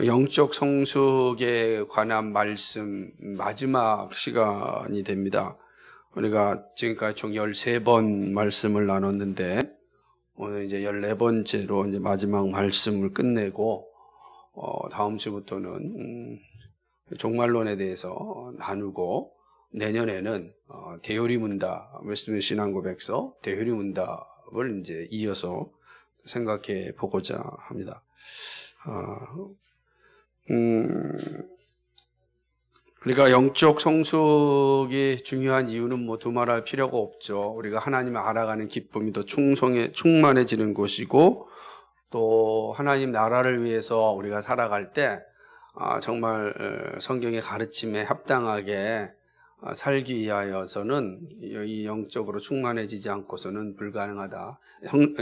영적 성숙에 관한 말씀 마지막 시간이 됩니다. 우리가 지금까지 총 13번 말씀을 나눴는데 오늘 이제 14번째로 이제 마지막 말씀을 끝내고 다음 주부터는 종말론에 대해서 나누고 내년에는 대요리문답 웨스트민스터 신앙고백서 대요리문답을 이제 이어서 생각해 보고자 합니다. 우리가 영적 성숙이 중요한 이유는 뭐 두말할 필요가 없죠. 우리가 하나님을 알아가는 기쁨이 더 충만해지는 것이고, 또 하나님 나라를 위해서 우리가 살아갈 때 정말 성경의 가르침에 합당하게 살기 위하여서는 이 영적으로 충만해지지 않고서는 불가능하다.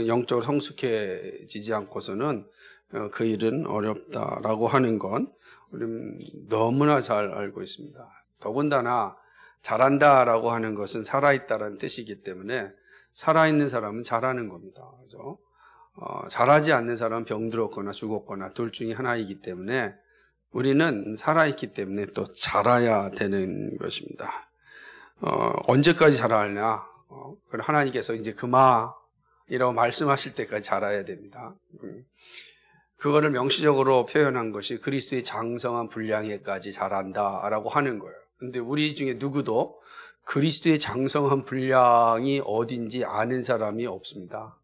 영적으로 성숙해지지 않고서는 그 일은 어렵다라고 하는 건 우리는 너무나 잘 알고 있습니다. 더군다나 잘한다라고 하는 것은 살아있다라는 뜻이기 때문에 살아있는 사람은 잘하는 겁니다. 그렇죠? 잘하지 않는 사람은 병들었거나 죽었거나 둘 중에 하나이기 때문에 우리는 살아있기 때문에 또 잘해야 되는 것입니다. 언제까지 잘하느냐? 하나님께서 이제 그만이라고 말씀하실 때까지 잘해야 됩니다. 그거를 명시적으로 표현한 것이 그리스도의 장성한 분량에까지 잘한다라고 하는 거예요. 근데 우리 중에 누구도 그리스도의 장성한 분량이 어딘지 아는 사람이 없습니다.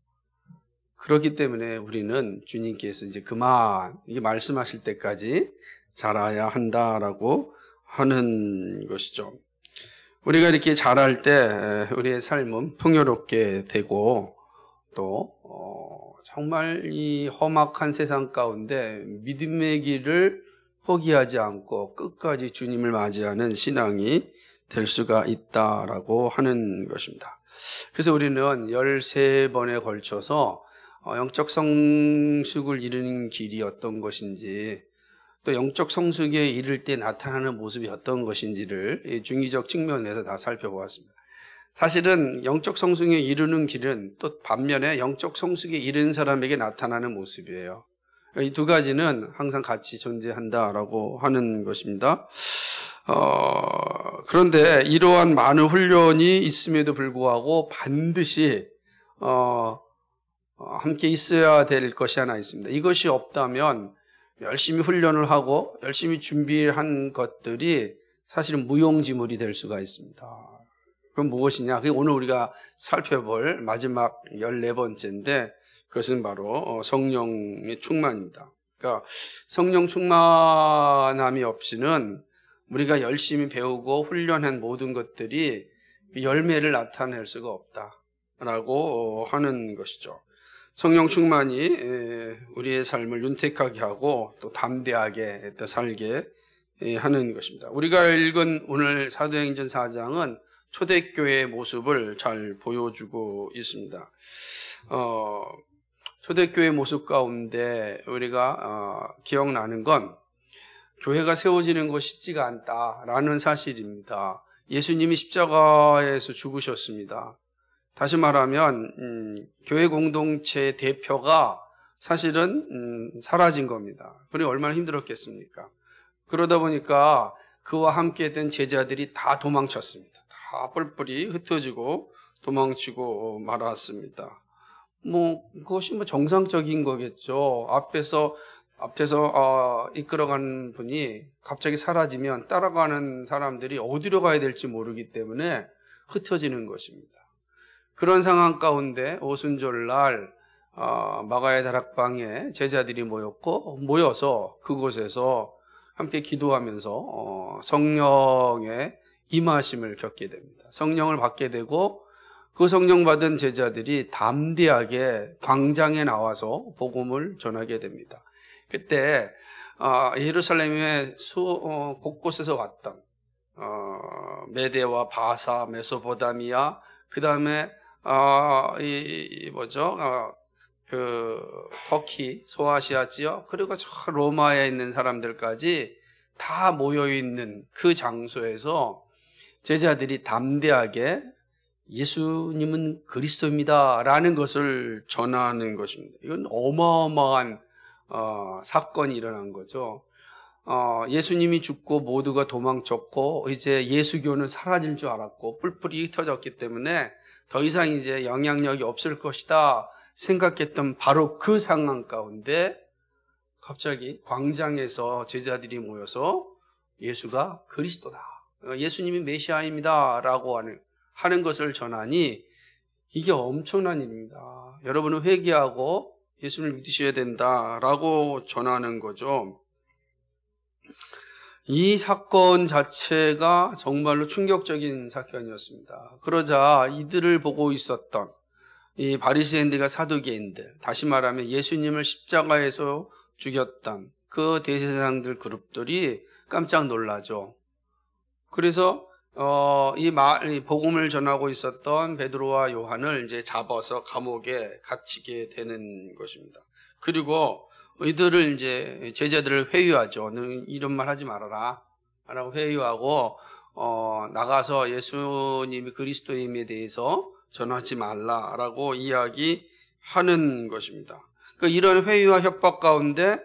그렇기 때문에 우리는 주님께서 이제 그만 이게 말씀하실 때까지 자라야 한다라고 하는 것이죠. 우리가 이렇게 자랄 때 우리의 삶은 풍요롭게 되고 또 정말 이 험악한 세상 가운데 믿음의 길을 포기하지 않고 끝까지 주님을 맞이하는 신앙이 될 수가 있다라고 하는 것입니다. 그래서 우리는 13번에 걸쳐서 영적 성숙을 이루는 길이 어떤 것인지 또 영적 성숙에 이를 때 나타나는 모습이 어떤 것인지를 중의적 측면에서 다 살펴보았습니다. 사실은 영적 성숙에 이르는 길은 또 반면에 영적 성숙에 이른 사람에게 나타나는 모습이에요. 이 두 가지는 항상 같이 존재한다라고 하는 것입니다. 그런데 이러한 많은 훈련이 있음에도 불구하고 반드시 함께 있어야 될 것이 하나 있습니다. 이것이 없다면 열심히 훈련을 하고 열심히 준비한 것들이 사실은 무용지물이 될 수가 있습니다. 그건 무엇이냐? 그게 오늘 우리가 살펴볼 마지막 14번째인데 그것은 바로 성령의 충만입니다. 그러니까 성령 충만함이 없이는 우리가 열심히 배우고 훈련한 모든 것들이 열매를 나타낼 수가 없다라고 하는 것이죠. 성령 충만이 우리의 삶을 윤택하게 하고 또 담대하게 또 살게 하는 것입니다. 우리가 읽은 오늘 사도행전 4장은 초대교회의 모습을 잘 보여주고 있습니다. 초대교회의 모습 가운데 우리가 기억나는 건 교회가 세워지는 것이 쉽지가 않다라는 사실입니다. 예수님이 십자가에서 죽으셨습니다. 다시 말하면 교회 공동체의 대표가 사실은 사라진 겁니다. 그리고 얼마나 힘들었겠습니까? 그러다 보니까 그와 함께 했던 제자들이 다 도망쳤습니다. 다 뿔뿔이 흩어지고 도망치고 말았습니다. 그것이 정상적인 거겠죠. 앞에서 이끌어가는 분이 갑자기 사라지면 따라가는 사람들이 어디로 가야 될지 모르기 때문에 흩어지는 것입니다. 그런 상황 가운데 오순절날 마가의 다락방에 제자들이 모여서 그곳에서 함께 기도하면서 성령의 임하심을 겪게 됩니다. 성령을 받게 되고 그 성령 받은 제자들이 담대하게 광장에 나와서 복음을 전하게 됩니다. 그때 예루살렘의 곳곳에서 왔던 메대와 바사, 메소포타미아, 그 다음에 터키, 소아시아 지역, 그리고 저 로마에 있는 사람들까지 다 모여있는 그 장소에서 제자들이 담대하게 예수님은 그리스도입니다 라는 것을 전하는 것입니다. 이건 어마어마한 사건이 일어난 거죠. 예수님이 죽고 모두가 도망쳤고 이제 예수교는 사라질 줄 알았고 뿔뿔이 흩어졌기 때문에 더 이상 이제 영향력이 없을 것이다 생각했던 바로 그 상황 가운데 갑자기 광장에서 제자들이 모여서 예수가 그리스도다, 예수님이 메시아입니다 라고 하는 것을 전하니 이게 엄청난 일입니다. 여러분은 회개하고 예수를 믿으셔야 된다라고 전하는 거죠. 이 사건 자체가 정말로 충격적인 사건이었습니다. 그러자 이들을 보고 있었던 이 바리새인들과 사두개인들, 다시 말하면 예수님을 십자가에서 죽였던 그 대제사장들 그룹들이 깜짝 놀라죠. 그래서 이 복음을 전하고 있었던 베드로와 요한을 이제 잡아서 감옥에 갇히게 되는 것입니다. 그리고 이들을 이제 제자들을 회유하죠. 너는 이런 말 하지 말아라 라고 회유하고 나가서 예수님이 그리스도임에 대해서 전하지 말라라고 이야기하는 것입니다. 그러니까 이런 회유와 협박 가운데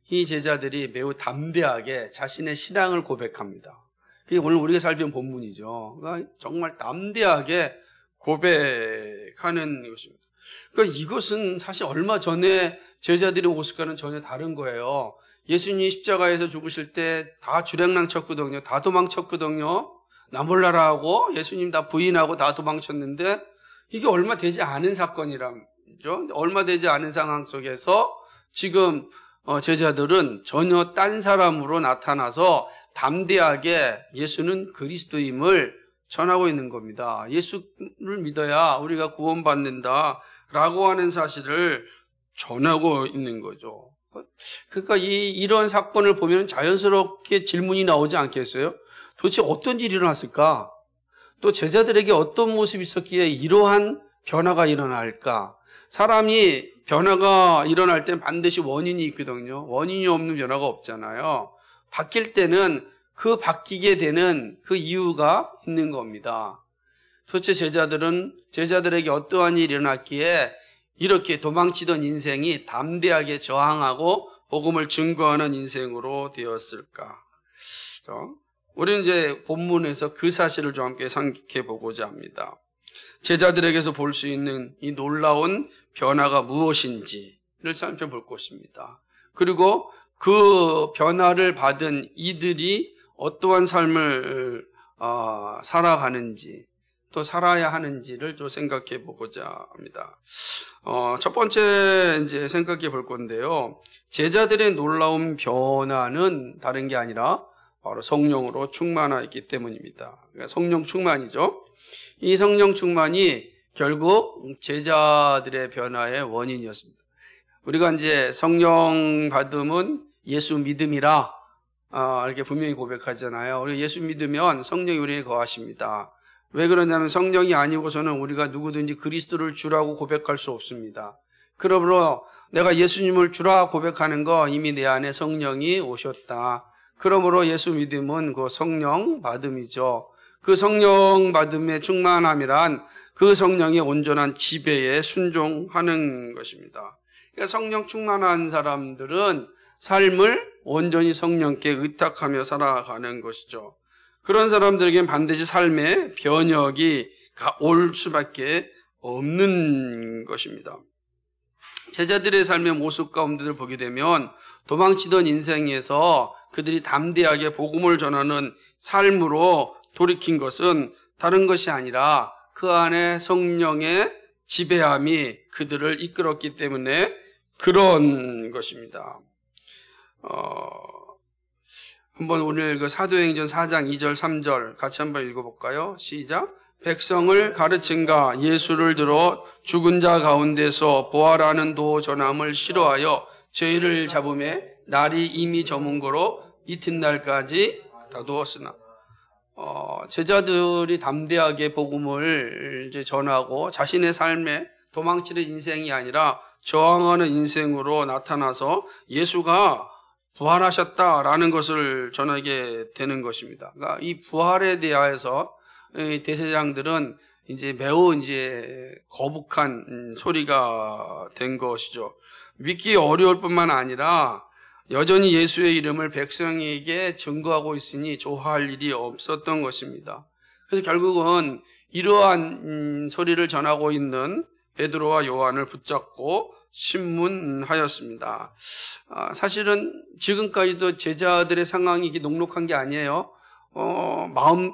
이 제자들이 매우 담대하게 자신의 신앙을 고백합니다. 그게 오늘 우리가 살펴본 본문이죠. 그러니까 정말 담대하게 고백하는 것입니다. 그러니까 이것은 사실 얼마 전에 제자들의 모습과는 전혀 다른 거예요. 예수님이 십자가에서 죽으실 때 다 주량랑 쳤거든요. 다 도망쳤거든요. 나 몰라라 하고 예수님 다 부인하고 다 도망쳤는데 이게 얼마 되지 않은 사건이란 거죠. 얼마 되지 않은 상황 속에서 지금 제자들은 전혀 딴 사람으로 나타나서 담대하게 예수는 그리스도임을 전하고 있는 겁니다. 예수를 믿어야 우리가 구원받는다 라고 하는 사실을 전하고 있는 거죠. 그러니까 이런 사건을 보면 자연스럽게 질문이 나오지 않겠어요? 도대체 어떤 일이 일어났을까? 또 제자들에게 어떤 모습이 있었기에 이러한 변화가 일어날까? 사람이 변화가 일어날 땐 반드시 원인이 있거든요. 원인이 없는 변화가 없잖아요. 바뀔 때는 그 바뀌게 되는 그 이유가 있는 겁니다. 도대체 제자들에게 어떠한 일이 일어났기에 이렇게 도망치던 인생이 담대하게 저항하고 복음을 증거하는 인생으로 되었을까? 우리는 이제 본문에서 그 사실을 좀 함께 생각해 보고자 합니다. 제자들에게서 볼 수 있는 이 놀라운 변화가 무엇인지를 살펴볼 것입니다. 그리고 그 변화를 받은 이들이 어떠한 삶을 살아가는지 또 살아야 하는지를 좀 생각해 보고자 합니다. 첫 번째 이제 생각해 볼 건데요. 제자들의 놀라운 변화는 다른 게 아니라 바로 성령으로 충만하였기 때문입니다. 그러니까 성령 충만이죠. 이 성령 충만이 결국 제자들의 변화의 원인이었습니다. 우리가 이제 성령 받음은 예수 믿음이라 이렇게 분명히 고백하잖아요. 우리가 예수 믿으면 성령이 우리에게 거하십니다. 왜 그러냐면 성령이 아니고서는 우리가 누구든지 그리스도를 주라고 고백할 수 없습니다. 그러므로 내가 예수님을 주라 고백하는 거 이미 내 안에 성령이 오셨다. 그러므로 예수 믿음은 그 성령 받음이죠. 그 성령 받음의 충만함이란 그 성령의 온전한 지배에 순종하는 것입니다. 그러니까 성령 충만한 사람들은 삶을 온전히 성령께 의탁하며 살아가는 것이죠. 그런 사람들에게는 반드시 삶의 변혁이 올 수밖에 없는 것입니다. 제자들의 삶의 모습 가운데를 보게 되면 도망치던 인생에서 그들이 담대하게 복음을 전하는 삶으로 돌이킨 것은 다른 것이 아니라 그 안에 성령의 지배함이 그들을 이끌었기 때문에 그런 것입니다. 한번 오늘 그 사도행전 4장 2절 3절 같이 한번 읽어볼까요? 시작. 백성을 가르친가 예수를 들어 죽은 자 가운데서 부활하는 도 전함을 싫어하여 죄를 잡음에 날이 이미 저문 거로 이튿날까지 다두었으나 제자들이 담대하게 복음을 이제 전하고 자신의 삶에 도망치는 인생이 아니라 저항하는 인생으로 나타나서 예수가 부활하셨다라는 것을 전하게 되는 것입니다. 그러니까 이 부활에 대하여서 대제사장들은 이제 매우 이제 거북한 소리가 된 것이죠. 믿기 어려울 뿐만 아니라 여전히 예수의 이름을 백성에게 증거하고 있으니 조화할 일이 없었던 것입니다. 그래서 결국은 이러한 소리를 전하고 있는 베드로와 요한을 붙잡고 신문하였습니다. 사실은 지금까지도 제자들의 상황이 이게 녹록한 게 아니에요. 마음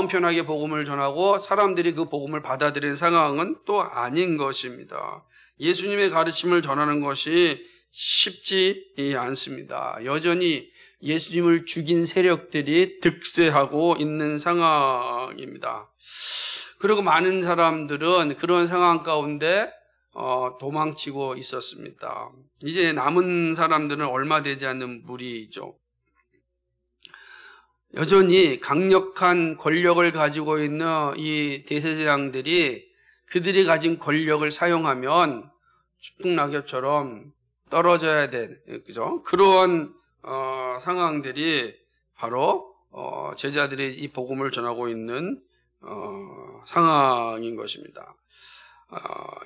편하게 복음을 전하고 사람들이 그 복음을 받아들이는 상황은 또 아닌 것입니다. 예수님의 가르침을 전하는 것이 쉽지 않습니다. 여전히 예수님을 죽인 세력들이 득세하고 있는 상황입니다. 그리고 많은 사람들은 그런 상황 가운데 도망치고 있었습니다. 이제 남은 사람들은 얼마 되지 않는 무리죠. 여전히 강력한 권력을 가지고 있는 이 대제사장들이 그들이 가진 권력을 사용하면 축복낙엽처럼 떨어져야 되는, 그죠? 그러한 상황들이 바로 제자들이 이 복음을 전하고 있는 상황인 것입니다.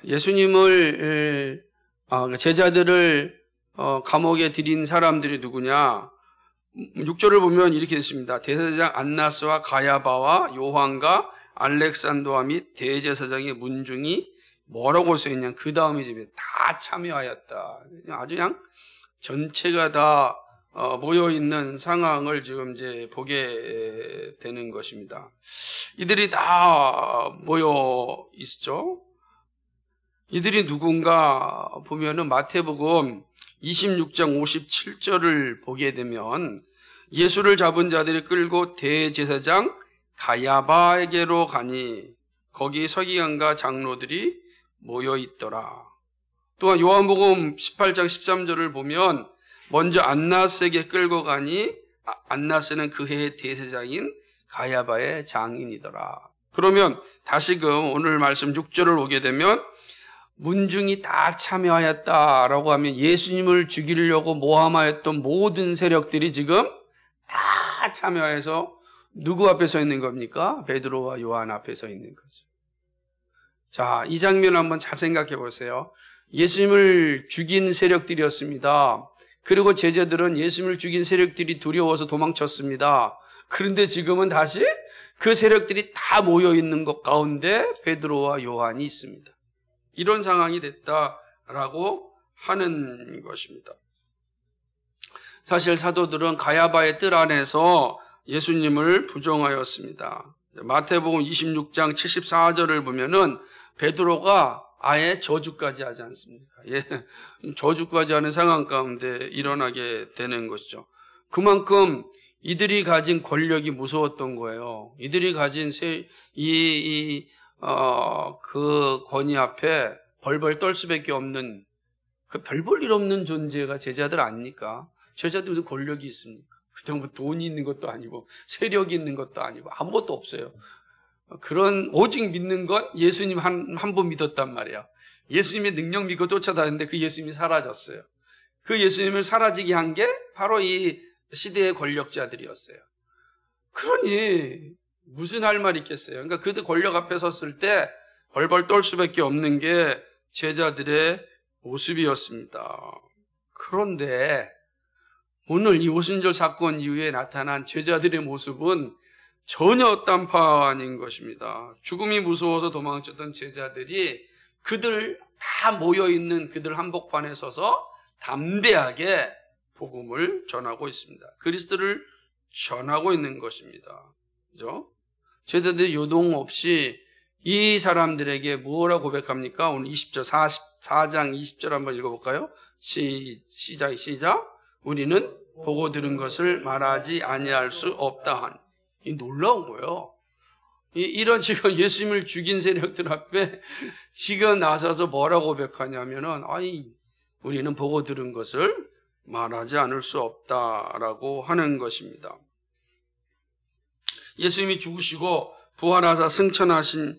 예수님을 제자들을 감옥에 들인 사람들이 누구냐? 6절을 보면 이렇게 있습니다. 대제사장 안나스와 가야바와 요한과 알렉산더와 및 대제사장의 문중이 뭐라고 써있냐? 그 다음에 집에 다 참여하였다. 아주 그냥 전체가 다 모여 있는 상황을 지금 이제 보게 되는 것입니다. 이들이 다 모여 있죠. 이들이 누군가 보면은 마태복음 26장 57절을 보게 되면 예수를 잡은 자들이 끌고 대제사장 가야바에게로 가니 거기 서기관과 장로들이 모여 있더라. 또한 요한복음 18장 13절을 보면 먼저 안나스에게 끌고 가니 안나스는 그 해의 대제사장인 가야바의 장인이더라. 그러면 다시금 오늘 말씀 6절을 보게 되면 문중이 다 참여하였다라고 하면 예수님을 죽이려고 모함하였던 모든 세력들이 지금 다 참여해서 누구 앞에 서 있는 겁니까? 베드로와 요한 앞에 서 있는 거죠. 자, 이 장면 한번 잘 생각해 보세요. 예수님을 죽인 세력들이었습니다. 그리고 제자들은 예수님을 죽인 세력들이 두려워서 도망쳤습니다. 그런데 지금은 다시 그 세력들이 다 모여 있는 것 가운데 베드로와 요한이 있습니다. 이런 상황이 됐다라고 하는 것입니다. 사실 사도들은 가야바의 뜰 안에서 예수님을 부정하였습니다. 마태복음 26장 74절을 보면은 베드로가 아예 저주까지 하지 않습니까? 예, 저주까지 하는 상황 가운데 일어나게 되는 것이죠. 그만큼 이들이 가진 권력이 무서웠던 거예요. 이들이 가진 그 권위 앞에 벌벌 떨 수밖에 없는 그 별 볼 일 없는 존재가 제자들 아닙니까? 제자들도 권력이 있습니까? 그때 뭐 돈이 있는 것도 아니고 세력이 있는 것도 아니고 아무것도 없어요. 그런 오직 믿는 것 예수님 한 분 믿었단 말이야. 예수님의 능력 믿고 쫓아다녔는데 그 예수님이 사라졌어요. 그 예수님을 사라지게 한 게 바로 이 시대의 권력자들이었어요. 그러니 무슨 할 말이 있겠어요. 그러니까 그들 권력 앞에 섰을 때 벌벌 떨 수밖에 없는 게 제자들의 모습이었습니다. 그런데 오늘 이 오순절 사건 이후에 나타난 제자들의 모습은 전혀 딴판인 것입니다. 죽음이 무서워서 도망쳤던 제자들이 그들 다 모여있는 그들 한복판에 서서 담대하게 복음을 전하고 있습니다. 그리스도를 전하고 있는 것입니다. 그죠? 제자들이 요동 없이 이 사람들에게 뭐라고 고백합니까? 오늘 20절, 44장 20절 한번 읽어볼까요? 시작. 우리는 보고 들은 것을 말하지 아니할 수 없다 한. 이 놀라운 거예요. 이런 지금 예수님을 죽인 세력들 앞에 지금 나서서 뭐라고 고백하냐면은, 우리는 보고 들은 것을 말하지 않을 수 없다라고 하는 것입니다. 예수님이 죽으시고 부활하사 승천하신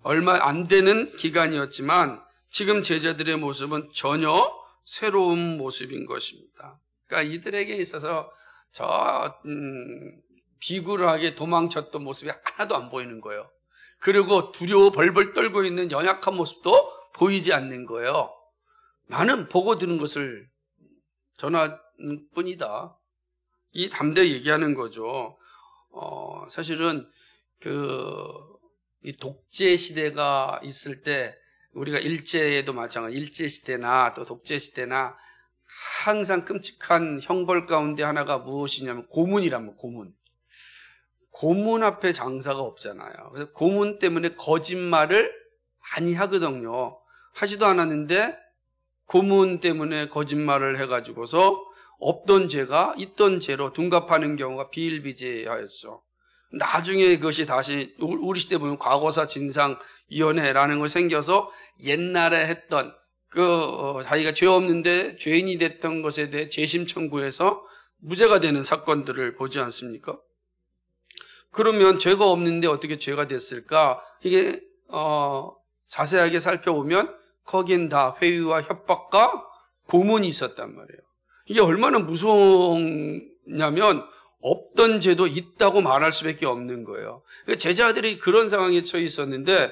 얼마 안 되는 기간이었지만 지금 제자들의 모습은 전혀 새로운 모습인 것입니다. 그러니까 이들에게 있어서 비굴하게 도망쳤던 모습이 하나도 안 보이는 거예요. 그리고 두려워 벌벌 떨고 있는 연약한 모습도 보이지 않는 거예요. 나는 보고 들은 것을 전할 뿐이다. 이 담대히 얘기하는 거죠. 사실은 이 독재 시대가 있을 때 우리가 일제에도 마찬가지, 일제 시대나 또 독재 시대나 항상 끔찍한 형벌 가운데 하나가 무엇이냐면 고문이라면 고문. 고문 앞에 장사가 없잖아요. 그래서 고문 때문에 거짓말을 많이 하거든요. 하지도 않았는데 고문 때문에 거짓말을 해가지고서 없던 죄가 있던 죄로 둔갑하는 경우가 비일비재하였죠. 나중에 그것이 다시 우리 시대 보면 과거사 진상위원회라는 걸 생겨서 옛날에 했던 자기가 죄 없는데 죄인이 됐던 것에 대해 재심 청구해서 무죄가 되는 사건들을 보지 않습니까? 그러면 죄가 없는데 어떻게 죄가 됐을까? 이게 자세하게 살펴보면 거긴 다 회유와 협박과 고문이 있었단 말이에요. 이게 얼마나 무서웠냐면 없던 죄도 있다고 말할 수밖에 없는 거예요. 그러니까 제자들이 그런 상황에 처해 있었는데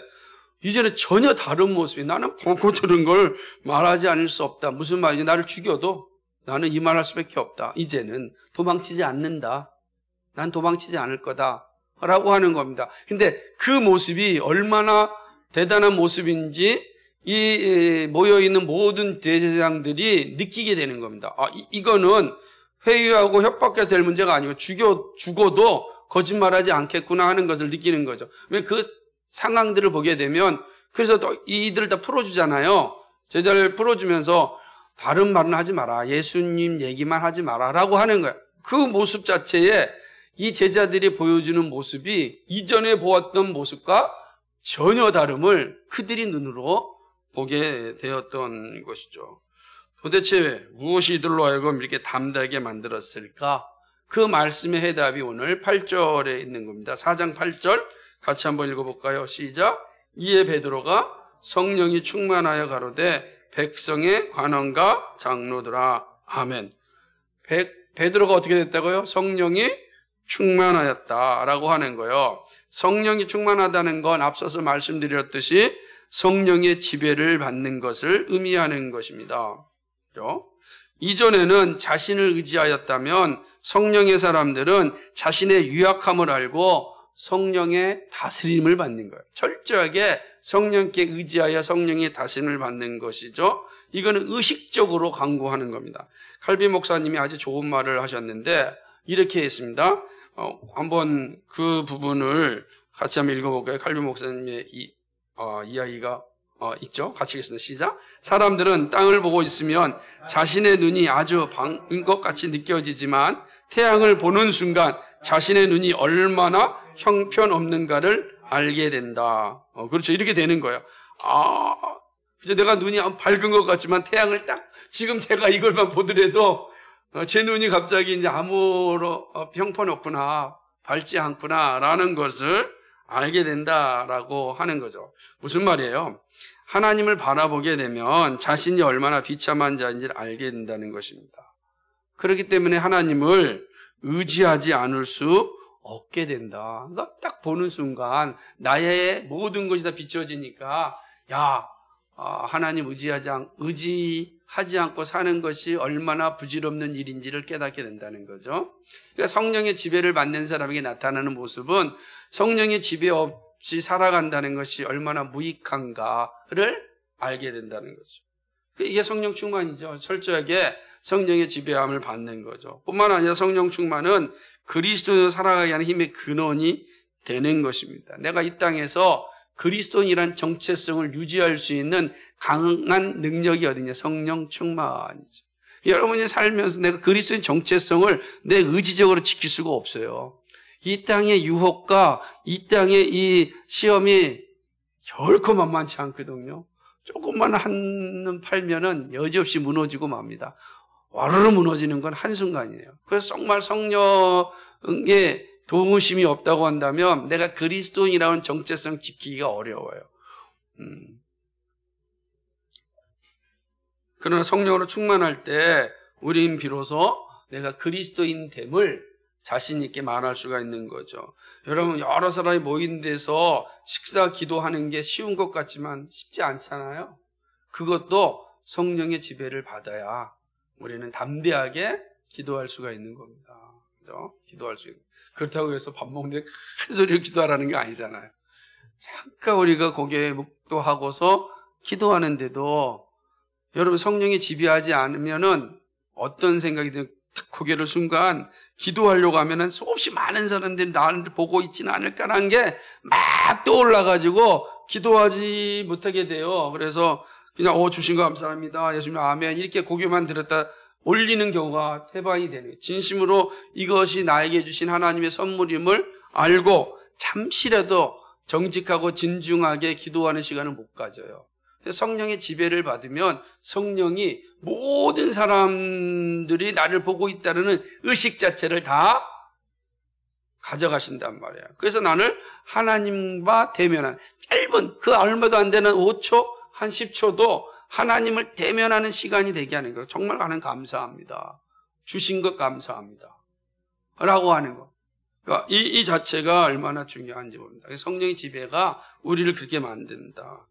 이제는 전혀 다른 모습이, 나는 보고 들은 걸 말하지 않을 수 없다. 무슨 말이지? 나를 죽여도 나는 이 말할 수밖에 없다. 이제는 도망치지 않는다. 난 도망치지 않을 거다 라고 하는 겁니다. 근데 그 모습이 얼마나 대단한 모습인지 이 모여있는 모든 대제사장들이 느끼게 되는 겁니다. 이거는 회유하고 협박해야 될 문제가 아니고 죽어도 거짓말하지 않겠구나 하는 것을 느끼는 거죠. 왜 그 상황들을 보게 되면, 그래서 또 이들을 다 풀어주잖아요. 제자를 풀어주면서 다른 말은 하지 마라, 예수님 얘기만 하지 마라 라고 하는 거예요. 그 모습 자체에 이 제자들이 보여주는 모습이 이전에 보았던 모습과 전혀 다름을 그들이 눈으로 보게 되었던 것이죠. 도대체 무엇이 이들로 하여금 이렇게 담대하게 만들었을까? 그 말씀의 해답이 오늘 8절에 있는 겁니다. 4장 8절 같이 한번 읽어볼까요? 시작. 이에 베드로가 성령이 충만하여 가로되 백성의 관원과 장로들아. 아멘. 베드로가 어떻게 됐다고요? 성령이 충만하였다라고 하는 거예요. 성령이 충만하다는 건 앞서서 말씀드렸듯이 성령의 지배를 받는 것을 의미하는 것입니다. 그렇죠? 이전에는 자신을 의지하였다면 성령의 사람들은 자신의 유약함을 알고 성령의 다스림을 받는 거예요. 철저하게 성령께 의지하여 성령의 다스림을 받는 것이죠. 이거는 의식적으로 강구하는 겁니다. 칼빈 목사님이 아주 좋은 말을 하셨는데 이렇게 했습니다. 한번 그 부분을 같이 한번 읽어볼까요? 칼빈 목사님의 이야기가 있죠. 같이 읽겠습니다. 시작. 사람들은 땅을 보고 있으면 자신의 눈이 아주 밝은 것 같이 느껴지지만 태양을 보는 순간 자신의 눈이 얼마나 형편없는가를 알게 된다. 그렇죠. 이렇게 되는 거예요. 그죠. 내가 눈이 밝은 것 같지만 태양을 딱 지금 제가 이걸만 보더라도 제 눈이 갑자기 이제 아무런 형편없구나, 밝지 않구나라는 것을 알게 된다라고 하는 거죠. 무슨 말이에요? 하나님을 바라보게 되면 자신이 얼마나 비참한 자인지를 알게 된다는 것입니다. 그렇기 때문에 하나님을 의지하지 않을 수 없게 된다. 그러니까 딱 보는 순간 나의 모든 것이 다 비춰지니까 하나님 의지하지 않고 사는 것이 얼마나 부질없는 일인지를 깨닫게 된다는 거죠. 그러니까 성령의 지배를 받는 사람에게 나타나는 모습은 성령의 지배 없이 살아간다는 것이 얼마나 무익한가를 알게 된다는 거죠. 이게 성령 충만이죠. 철저하게 성령의 지배함을 받는 거죠. 뿐만 아니라 성령 충만은 그리스도인으로 살아가게 하는 힘의 근원이 되는 것입니다. 내가 이 땅에서 그리스도인이란 정체성을 유지할 수 있는 강한 능력이 어디냐? 성령 충만이죠. 여러분이 살면서 내가 그리스도인 정체성을 내 의지적으로 지킬 수가 없어요. 이 땅의 유혹과 이 땅의 이 시험이 결코 만만치 않거든요. 조금만 한눈 팔면은 여지없이 무너지고 맙니다. 와르르 무너지는 건 한순간이에요. 그래서 정말 성령의 도우심이 없다고 한다면 내가 그리스도인이라는 정체성 지키기가 어려워요. 그러나 성령으로 충만할 때 우린 비로소 내가 그리스도인 됨을 자신 있게 말할 수가 있는 거죠. 여러분, 여러 사람이 모인 데서 식사 기도하는 게 쉬운 것 같지만 쉽지 않잖아요. 그것도 성령의 지배를 받아야 우리는 담대하게 기도할 수가 있는 겁니다. 그죠? 기도할 수 있는. 그렇다고 해서 밥 먹는데 큰 소리로 기도하라는 게 아니잖아요. 잠깐 우리가 고개 묵도하고서 기도하는데도 여러분 성령이 지배하지 않으면은 어떤 생각이 들면 고개를 순간 기도하려고 하면은 수없이 많은 사람들이 나를 보고 있지는 않을까라는 게 막 떠올라가지고 기도하지 못하게 돼요. 그래서 그냥 주신 거 감사합니다. 예수님 아멘 이렇게 고개만 들었다 올리는 경우가 태반이 되는 거예요. 진심으로 이것이 나에게 주신 하나님의 선물임을 알고 잠시라도 정직하고 진중하게 기도하는 시간을 못 가져요. 성령의 지배를 받으면 성령이 모든 사람들이 나를 보고 있다는 의식 자체를 다 가져가신단 말이에요. 그래서 나를 하나님과 대면한 짧은 그 얼마도 안 되는 5초, 한 10초도 하나님을 대면하는 시간이 되게 하는 거예요. 정말 나는 감사합니다. 주신 것 감사합니다. 라고 하는 거. 그러니까 이 자체가 얼마나 중요한지 모릅니다. 성령의 지배가 우리를 그렇게 만든다.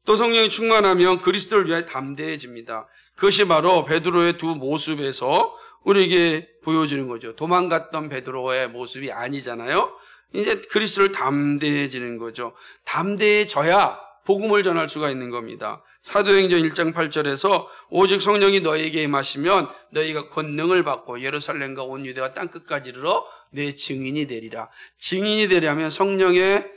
또 성령이 충만하면 그리스도를 위하여 담대해집니다. 그것이 바로 베드로의 두 모습에서 우리에게 보여주는 거죠. 도망갔던 베드로의 모습이 아니잖아요. 이제 그리스도를 담대해지는 거죠. 담대해져야 복음을 전할 수가 있는 겁니다. 사도행전 1장 8절에서 오직 성령이 너에게 임하시면 너희가 권능을 받고 예루살렘과 온 유대와 땅끝까지 이르러 내 증인이 되리라. 증인이 되려면 성령의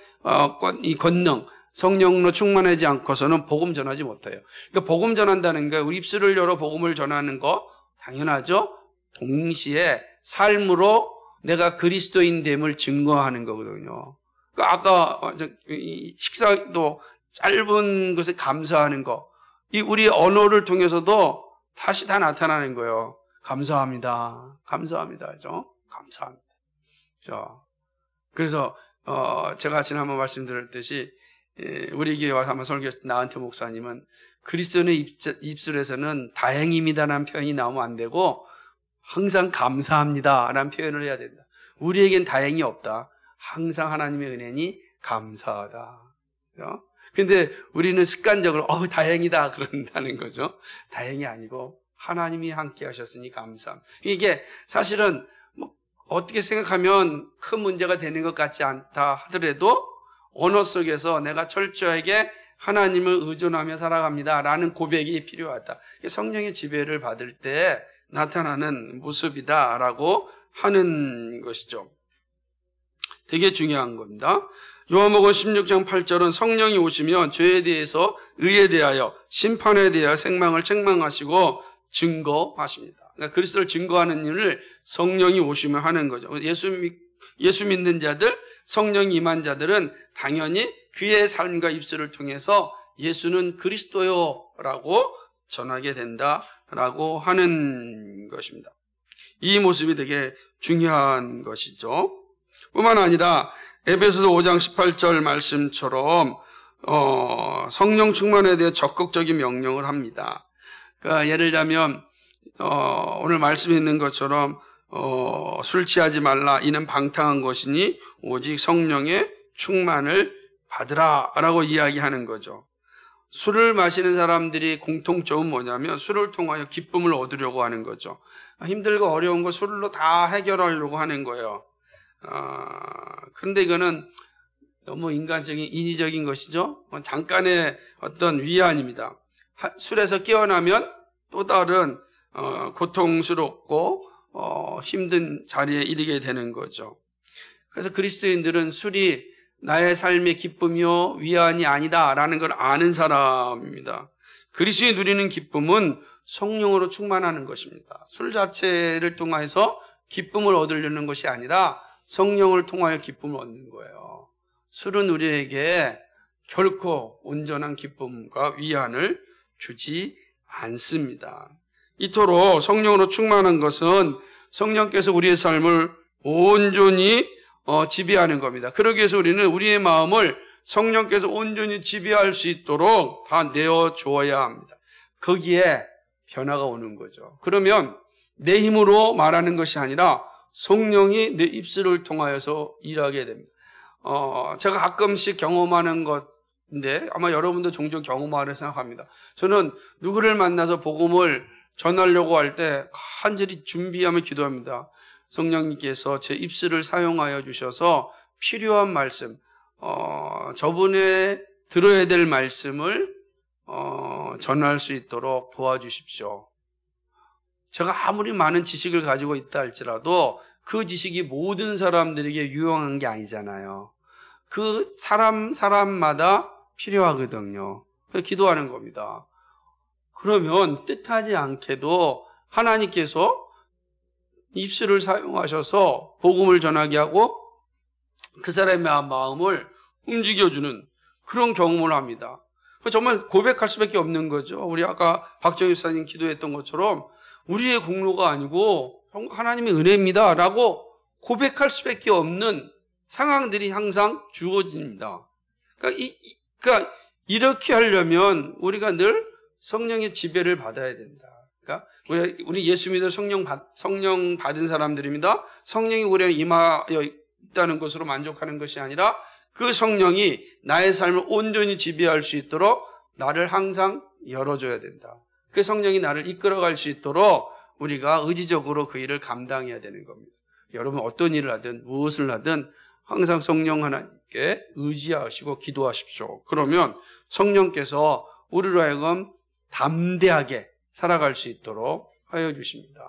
이 권능, 성령으로 충만하지 않고서는 복음 전하지 못해요. 그러니까 복음 전한다는 게 우리 입술을 열어 복음을 전하는 거 당연하죠. 동시에 삶으로 내가 그리스도인됨을 증거하는 거거든요. 그러니까 아까 식사도 짧은 것에 감사하는 거, 이 우리 언어를 통해서도 다시 다 나타나는 거예요. 감사합니다. 감사합니다. 그죠? 감사합니다. 그죠? 그래서 제가 지난번 말씀드렸듯이 우리 교회 와서 한번 설교했을 때 나한테 목사님은 그리스도인의 입술에서는 다행입니다라는 표현이 나오면 안 되고 항상 감사합니다라는 표현을 해야 된다. 우리에겐 다행이 없다. 항상 하나님의 은혜니 감사하다. 그죠? 근데 우리는 습관적으로 다행이다 그런다는 거죠. 다행이 아니고 하나님이 함께 하셨으니 감사합니다. 이게 사실은 뭐 어떻게 생각하면 큰 문제가 되는 것 같지 않다 하더라도 언어 속에서 내가 철저하게 하나님을 의존하며 살아갑니다 라는 고백이 필요하다. 성령의 지배를 받을 때 나타나는 모습이다 라고 하는 것이죠. 되게 중요한 겁니다. 요한복음 16장 8절은 성령이 오시면 죄에 대해서 의에 대하여 심판에 대하여 생망을 책망하시고 증거하십니다. 그러니까 그리스도를 증거하는 일을 성령이 오시면 하는 거죠. 예수 믿는 자들, 성령이 임한 자들은 당연히 그의 삶과 입술을 통해서 예수는 그리스도요 라고 전하게 된다라고 하는 것입니다. 이 모습이 되게 중요한 것이죠. 뿐만 아니라 에베소서 5장 18절 말씀처럼 성령 충만에 대해 적극적인 명령을 합니다. 그러니까 예를 들자면 오늘 말씀에 있는 것처럼 술 취하지 말라 이는 방탕한 것이니 오직 성령의 충만을 받으라 라고 이야기하는 거죠. 술을 마시는 사람들이 공통점은 뭐냐면 술을 통하여 기쁨을 얻으려고 하는 거죠. 힘들고 어려운 거 술로 다 해결하려고 하는 거예요. 그런데 이거는 너무 인간적인 인위적인 것이죠. 잠깐의 어떤 위안입니다. 술에서 깨어나면 또 다른 고통스럽고 힘든 자리에 이르게 되는 거죠. 그래서 그리스도인들은 술이 나의 삶의 기쁨이요 위안이 아니다라는 걸 아는 사람입니다. 그리스도인이 누리는 기쁨은 성령으로 충만하는 것입니다. 술 자체를 통해서 기쁨을 얻으려는 것이 아니라 성령을 통하여 기쁨을 얻는 거예요. 술은 우리에게 결코 온전한 기쁨과 위안을 주지 않습니다. 이토록 성령으로 충만한 것은 성령께서 우리의 삶을 온전히 지배하는 겁니다. 그러기 위해서 우리는 우리의 마음을 성령께서 온전히 지배할 수 있도록 다 내어주어야 합니다. 거기에 변화가 오는 거죠. 그러면 내 힘으로 말하는 것이 아니라 성령이 내 입술을 통하여서 일하게 됩니다. 제가 가끔씩 경험하는 것 일인데 아마 여러분도 종종 경험하리라 생각합니다. 저는 누구를 만나서 복음을 전하려고 할 때 간절히 준비하며 기도합니다. 성령님께서 제 입술을 사용하여 주셔서 필요한 말씀, 저분의 들어야 될 말씀을 전할 수 있도록 도와주십시오. 제가 아무리 많은 지식을 가지고 있다 할지라도 그 지식이 모든 사람들에게 유용한 게 아니잖아요. 그 사람마다 필요하거든요. 그래서 기도하는 겁니다. 그러면 뜻하지 않게도 하나님께서 입술을 사용하셔서 복음을 전하게 하고 그 사람의 마음을 움직여주는 그런 경험을 합니다. 정말 고백할 수밖에 없는 거죠. 우리 아까 박정희 집사님 기도했던 것처럼 우리의 공로가 아니고 하나님의 은혜입니다 라고 고백할 수밖에 없는 상황들이 항상 주어집니다. 그러니까 이렇게 하려면 우리가 늘 성령의 지배를 받아야 된다. 그러니까 우리 예수 믿어 성령 받은 사람들입니다. 성령이 우리에 임하여 있다는 것으로 만족하는 것이 아니라 그 성령이 나의 삶을 온전히 지배할 수 있도록 나를 항상 열어줘야 된다. 그 성령이 나를 이끌어갈 수 있도록 우리가 의지적으로 그 일을 감당해야 되는 겁니다. 여러분 어떤 일을 하든 무엇을 하든 항상 성령 하나님께 의지하시고 기도하십시오. 그러면 성령께서 우리로 하여금 담대하게 살아갈 수 있도록 하여 주십니다.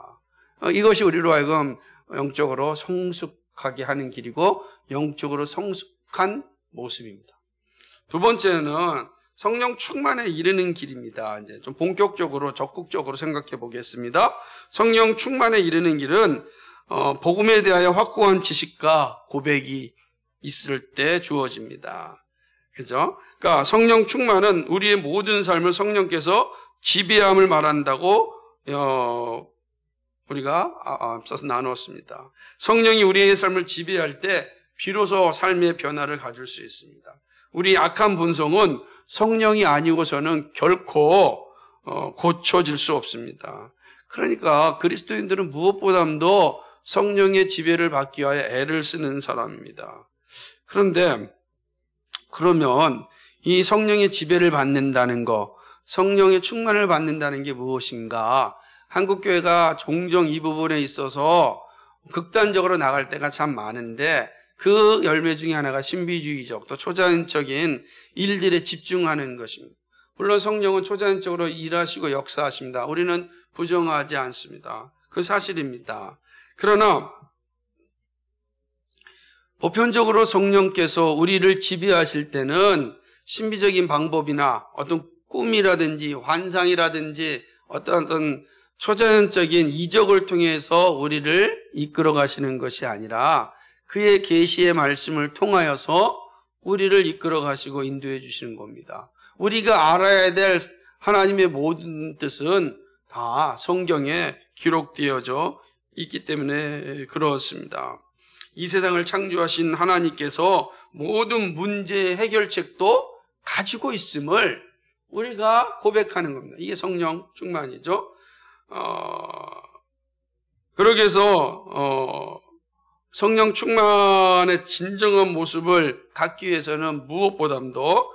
이것이 우리로 하여금 영적으로 성숙하게 하는 길이고 영적으로 성숙한 모습입니다. 두 번째는 성령 충만에 이르는 길입니다. 이제 좀 본격적으로 적극적으로 생각해 보겠습니다. 성령 충만에 이르는 길은 복음에 대하여 확고한 지식과 고백이 있을 때 주어집니다. 그죠? 그러니까 성령 충만은 우리의 모든 삶을 성령께서 지배함을 말한다고 우리가 앞서서 나누었습니다. 성령이 우리의 삶을 지배할 때 비로소 삶의 변화를 가질 수 있습니다. 우리 악한 본성은 성령이 아니고서는 결코 고쳐질 수 없습니다. 그러니까 그리스도인들은 무엇보다도 성령의 지배를 받기 위하여 애를 쓰는 사람입니다. 그런데 그러면 이 성령의 지배를 받는다는 것, 성령의 충만을 받는다는 게 무엇인가? 한국교회가 종종 이 부분에 있어서 극단적으로 나갈 때가 참 많은데 그 열매 중에 하나가 신비주의적 또 초자연적인 일들에 집중하는 것입니다. 물론 성령은 초자연적으로 일하시고 역사하십니다. 우리는 부정하지 않습니다. 그 사실입니다. 그러나 보편적으로 성령께서 우리를 지배하실 때는 신비적인 방법이나 어떤 꿈이라든지 환상이라든지 어떤 초자연적인 이적을 통해서 우리를 이끌어 가시는 것이 아니라 그의 계시의 말씀을 통하여서 우리를 이끌어 가시고 인도해 주시는 겁니다. 우리가 알아야 될 하나님의 모든 뜻은 다 성경에 기록되어져 있기 때문에 그렇습니다. 이 세상을 창조하신 하나님께서 모든 문제의 해결책도 가지고 있음을 우리가 고백하는 겁니다. 이게 성령 충만이죠. 그러기 위해서 성령 충만의 진정한 모습을 갖기 위해서는 무엇보다도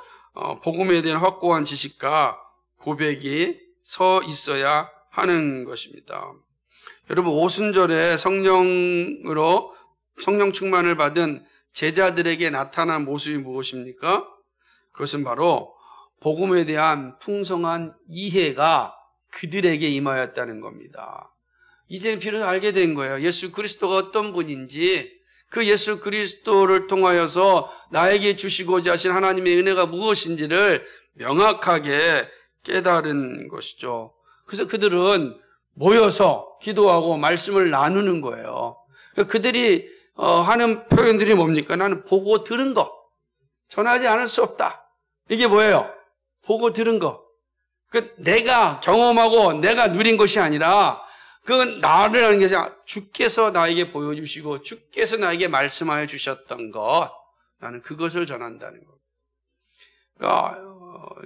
복음에 대한 확고한 지식과 고백이 서 있어야 하는 것입니다. 여러분 오순절에 성령 충만을 받은 제자들에게 나타난 모습이 무엇입니까? 그것은 바로 복음에 대한 풍성한 이해가 그들에게 임하였다는 겁니다. 이제 비로소 알게 된 거예요. 예수 그리스도가 어떤 분인지, 그 예수 그리스도를 통하여서 나에게 주시고자 하신 하나님의 은혜가 무엇인지를 명확하게 깨달은 것이죠. 그래서 그들은 모여서 기도하고 말씀을 나누는 거예요. 그들이 하는 표현들이 뭡니까? 나는 보고 들은 거, 전하지 않을 수 없다. 이게 뭐예요? 보고 들은 거. 내가 경험하고 내가 누린 것이 아니라 그건 나를 하는 게 아니라 주께서 나에게 보여주시고 주께서 나에게 말씀하여 주셨던 것, 나는 그것을 전한다는 겁니다.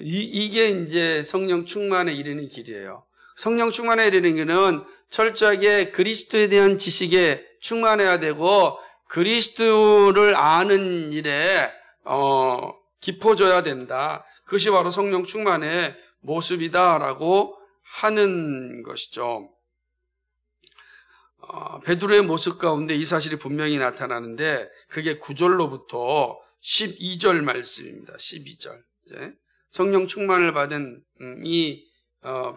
이게 이제 성령 충만에 이르는 길이에요. 성령 충만에 이르는 길은 철저하게 그리스도에 대한 지식에 충만해야 되고 그리스도를 아는 일에 깊어져야 된다. 그것이 바로 성령 충만의 모습이다라고 하는 것이죠. 베드로의 모습 가운데 이 사실이 분명히 나타나는데 그게 9절로부터 12절 말씀입니다. 12절. 이제 성령 충만을 받은 이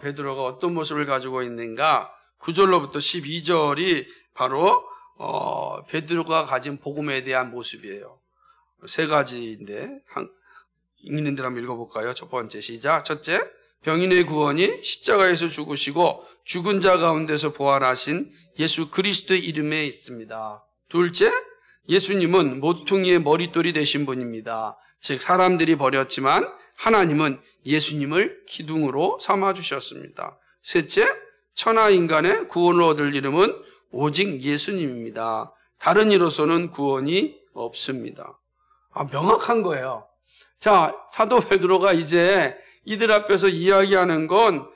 베드로가 어떤 모습을 가지고 있는가? 9절로부터 12절이 바로 베드로가 가진 복음에 대한 모습이에요. 세 가지인데 읽는 대로 한번 읽어볼까요? 첫 번째 시작. 첫째, 병인의 구원이 십자가에서 죽으시고 죽은 자 가운데서 부활하신 예수 그리스도의 이름에 있습니다. 둘째, 예수님은 모퉁이의 머릿돌이 되신 분입니다. 즉 사람들이 버렸지만 하나님은 예수님을 기둥으로 삼아주셨습니다. 셋째, 천하인간의 구원을 얻을 이름은 오직 예수님입니다. 다른 이로서는 구원이 없습니다. 명확한 거예요. 자, 사도 베드로가 이제 이들 앞에서 이야기하는 건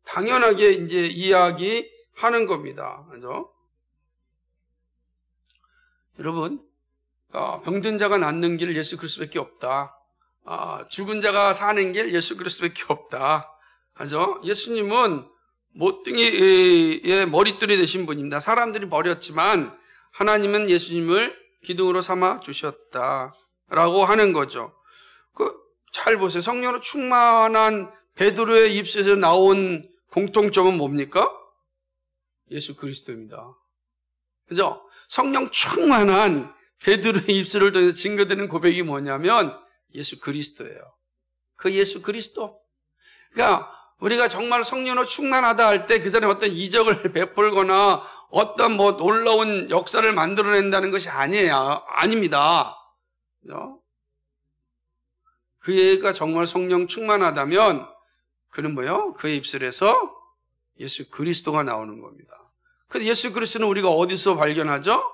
당연하게 이제 이야기하는 겁니다. 그죠? 여러분, 병든 자가 낫는 길 예수 그리스도밖에 없다. 죽은 자가 사는 길 예수 그리스도밖에 없다. 그죠? 예수님은 모퉁이의 머릿돌이 되신 분입니다. 사람들이 버렸지만 하나님은 예수님을 기둥으로 삼아 주셨다라고 하는 거죠. 잘 보세요. 성령으로 충만한 베드로의 입술에서 나온 공통점은 뭡니까? 예수 그리스도입니다. 그죠? 성령 충만한 베드로의 입술을 통해서 증거되는 고백이 뭐냐면 예수 그리스도예요. 그 예수 그리스도. 그러니까 우리가 정말 성령으로 충만하다 할 때 그 사람이 어떤 이적을 베풀거나 어떤 놀라운 역사를 만들어낸다는 것이 아니에요. 아닙니다. 그죠? 그 애가 정말 성령 충만하다면 그는 뭐예요? 그의 입술에서 예수 그리스도가 나오는 겁니다. 근데 예수 그리스도는 우리가 어디서 발견하죠?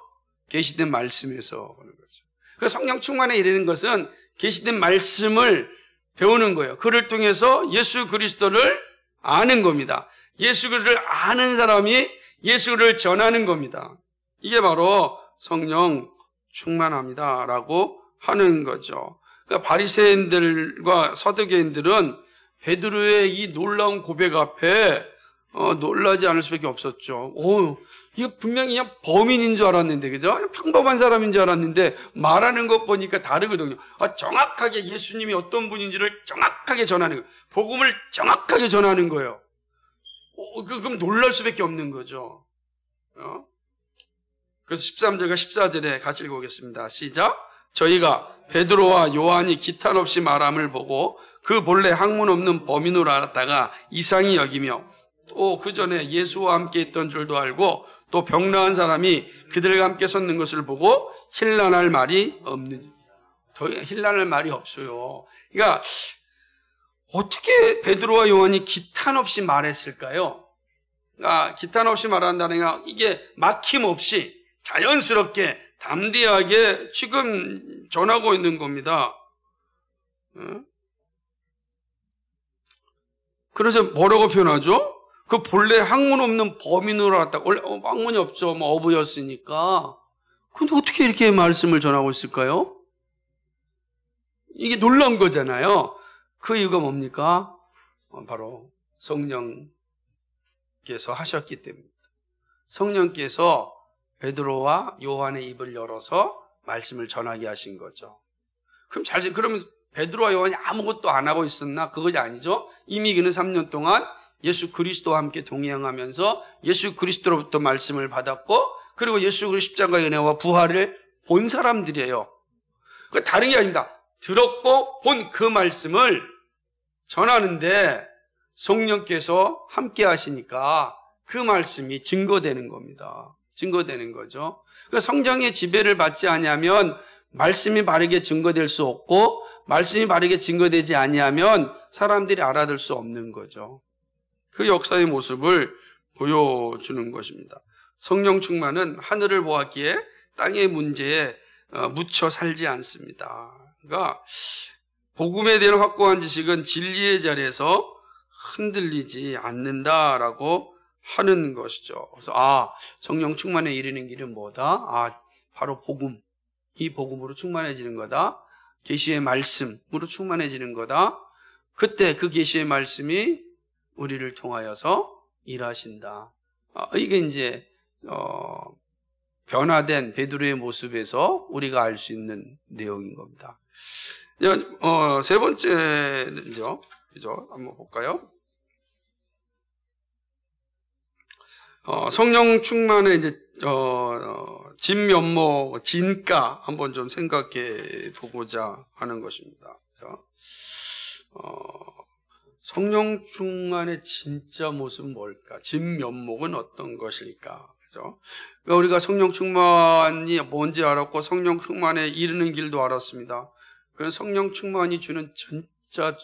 계시된 말씀에서 보는 거죠. 그 성령 충만에 이르는 것은 계시된 말씀을 배우는 거예요. 그를 통해서 예수 그리스도를 아는 겁니다. 예수 그리스도를 아는 사람이 예수를 전하는 겁니다. 이게 바로 성령 충만합니다라고 하는 거죠. 그러니까 바리새인들과 서두개인들은 베드로의 이 놀라운 고백 앞에 놀라지 않을 수밖에 없었죠. 이거 분명히 그냥 범인인 줄 알았는데, 그죠? 평범한 사람인 줄 알았는데 말하는 것 보니까 다르거든요. 정확하게 예수님이 어떤 분인지를 정확하게 전하는 거예요. 복음을 정확하게 전하는 거예요. 그럼 놀랄 수밖에 없는 거죠. 그래서 13절과 14절에 같이 읽어보겠습니다. 시작. 저희가 베드로와 요한이 기탄 없이 말함을 보고 그 본래 학문 없는 범인으로 알았다가 이상히 여기며 또 그 전에 예수와 함께 있던 줄도 알고 또 병나은 사람이 그들과 함께 섰는 것을 보고 힐난할 말이 없는, 더 힐난할 말이 없어요. 그러니까 어떻게 베드로와 요한이 기탄 없이 말했을까요? 기탄 없이 말한다는 게 이게 막힘없이 자연스럽게 담대하게 지금 전하고 있는 겁니다. 그래서 뭐라고 표현하죠? 그 본래 학문 없는 범인으로 알았다. 원래 학문이 없죠. 어부였으니까. 근데 어떻게 이렇게 말씀을 전하고 있을까요? 이게 놀라운 거잖아요. 그 이유가 뭡니까? 바로 성령께서 하셨기 때문입니다. 성령께서 베드로와 요한의 입을 열어서 말씀을 전하게 하신 거죠. 그러면 베드로와 요한이 아무것도 안 하고 있었나? 그것이 아니죠. 이미 그는 3년 동안 예수 그리스도와 함께 동행하면서 예수 그리스도로부터 말씀을 받았고, 그리고 예수 그리스도 십자가의 은혜와 부활을 본 사람들이에요. 다른 게 아닙니다. 들었고 본 그 말씀을 전하는데 성령께서 함께 하시니까 그 말씀이 증거되는 겁니다. 증거되는 거죠. 성령의 지배를 받지 아니하면 말씀이 바르게 증거될 수 없고, 말씀이 바르게 증거되지 아니하면 사람들이 알아들 수 없는 거죠. 그 역사의 모습을 보여주는 것입니다. 성령 충만은 하늘을 보았기에 땅의 문제에 묻혀 살지 않습니다. 그러니까 복음에 대한 확고한 지식은 진리의 자리에서 흔들리지 않는다라고 하는 것이죠. 그래서 성령 충만에 이르는 길은 뭐다? 바로 복음. 이 복음으로 충만해지는 거다. 계시의 말씀으로 충만해지는 거다. 그때 그 계시의 말씀이 우리를 통하여서 일하신다. 이게 이제 변화된 베드로의 모습에서 우리가 알 수 있는 내용인 겁니다. 세 번째는요, 그죠? 한번 볼까요? 성령 충만의 이제 진면목, 진가 한번 좀 생각해 보고자 하는 것입니다. 성령 충만의 진짜 모습은 뭘까? 진면목은 어떤 것일까? 그죠? 우리가 성령 충만이 뭔지 알았고 성령 충만에 이르는 길도 알았습니다. 그런 성령 충만이 주는 진짜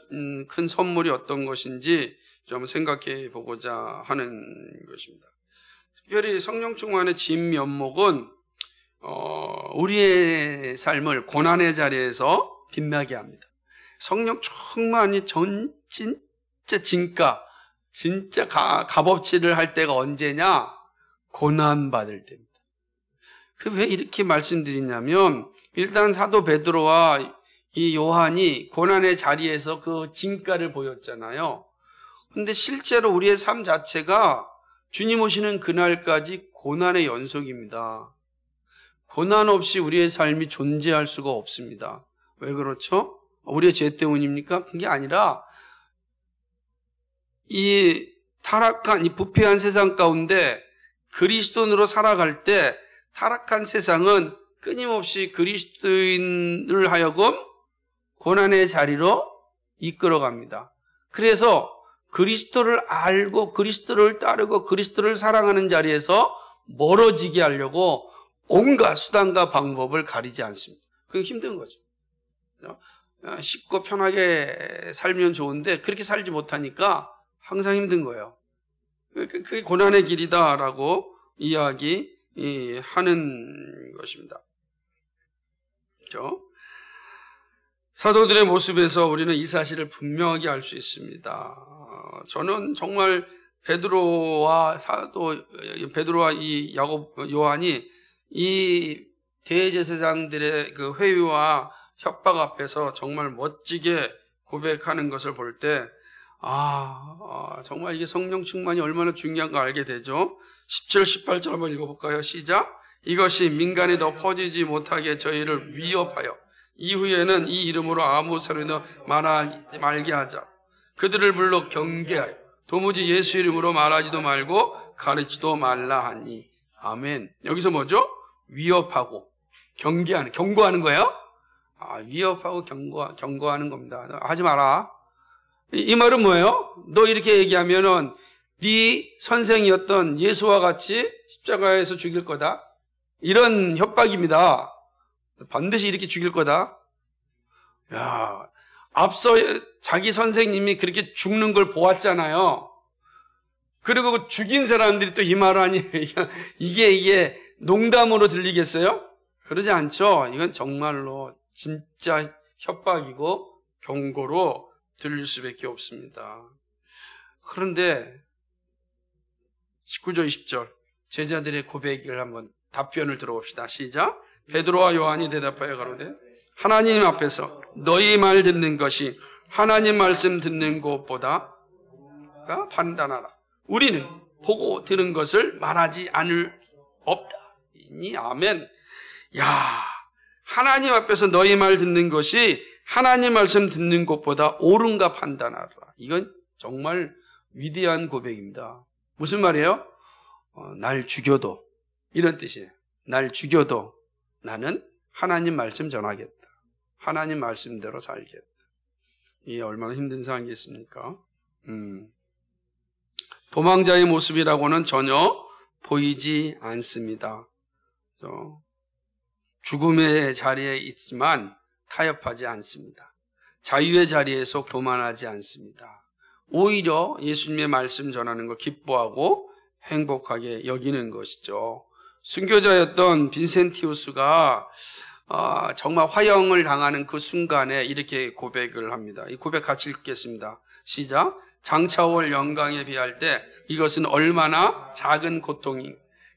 큰 선물이 어떤 것인지 좀 생각해 보고자 하는 것입니다. 특별히 성령 충만의 진면목은 우리의 삶을 고난의 자리에서 빛나게 합니다. 성령 충만이 진짜 진가, 진짜 값어치를 할 때가 언제냐? 고난받을 때입니다. 왜 이렇게 말씀드리냐면 일단 사도 베드로와 이 요한이 고난의 자리에서 그 진가를 보였잖아요. 근데 실제로 우리의 삶 자체가 주님 오시는 그날까지 고난의 연속입니다. 고난 없이 우리의 삶이 존재할 수가 없습니다. 왜 그렇죠? 우리의 죄 때문입니까? 그게 아니라 이 타락한, 이 부패한 세상 가운데 그리스도인으로 살아갈 때 타락한 세상은 끊임없이 그리스도인을 하여금 고난의 자리로 이끌어갑니다. 그래서 그리스도를 알고 그리스도를 따르고 그리스도를 사랑하는 자리에서 멀어지게 하려고 온갖 수단과 방법을 가리지 않습니다. 그게 힘든 거죠. 쉽고 편하게 살면 좋은데 그렇게 살지 못하니까 항상 힘든 거예요. 그게 고난의 길이다라고 이야기하는 것입니다. 그렇죠? 사도들의 모습에서 우리는 이 사실을 분명하게 알 수 있습니다. 저는 정말 베드로와 이 야곱, 요한이 이 대제사장들의 그 회유와 협박 앞에서 정말 멋지게 고백하는 것을 볼 때 정말 이게 성령 충만이 얼마나 중요한가 알게 되죠. 17, 18절 한번 읽어볼까요? 시작. 이것이 민간에 더 퍼지지 못하게 저희를 위협하여 이후에는 이 이름으로 아무 소리도 말게 하자. 그들을 불러 경계하여 도무지 예수 이름으로 말하지도 말고 가르치도 말라 하니. 아멘. 여기서 뭐죠? 위협하고 경고하는 거예요? 위협하고 경고하는 겁니다. 하지 마라. 이 말은 뭐예요? 너 이렇게 얘기하면은 네 선생이었던 예수와 같이 십자가에서 죽일 거다. 이런 협박입니다. 반드시 이렇게 죽일 거다. 야, 앞서 자기 선생님이 그렇게 죽는 걸 보았잖아요. 그리고 그 죽인 사람들이 또 이 말 하니 이게 농담으로 들리겠어요? 그러지 않죠. 이건 정말로 진짜 협박이고 경고로 들릴 수밖에 없습니다. 그런데 19절 20절 제자들의 고백을 한번 답변을 들어봅시다. 시작. 베드로와 요한이 대답하여 가로되 하나님 앞에서 너희 말 듣는 것이 하나님 말씀 듣는 것보다 판단하라. 우리는 보고 들은 것을 말하지 않을 없다. 아멘. 야, 하나님 앞에서 너희 말 듣는 것이 하나님 말씀 듣는 것보다 옳은가 판단하라. 이건 정말 위대한 고백입니다. 무슨 말이에요? 날 죽여도, 이런 뜻이에요. 날 죽여도 나는 하나님 말씀 전하겠다. 하나님 말씀대로 살겠다. 이게 얼마나 힘든 상황이겠습니까? 도망자의 모습이라고는 전혀 보이지 않습니다. 죽음의 자리에 있지만 타협하지 않습니다. 자유의 자리에서 교만하지 않습니다. 오히려 예수님의 말씀 전하는 걸 기뻐하고 행복하게 여기는 것이죠. 순교자였던 빈센티우스가 정말 화형을 당하는 그 순간에 이렇게 고백을 합니다. 이 고백 같이 읽겠습니다. 시작. 장차올 영광에 비할 때 이것은 얼마나 작은 고통이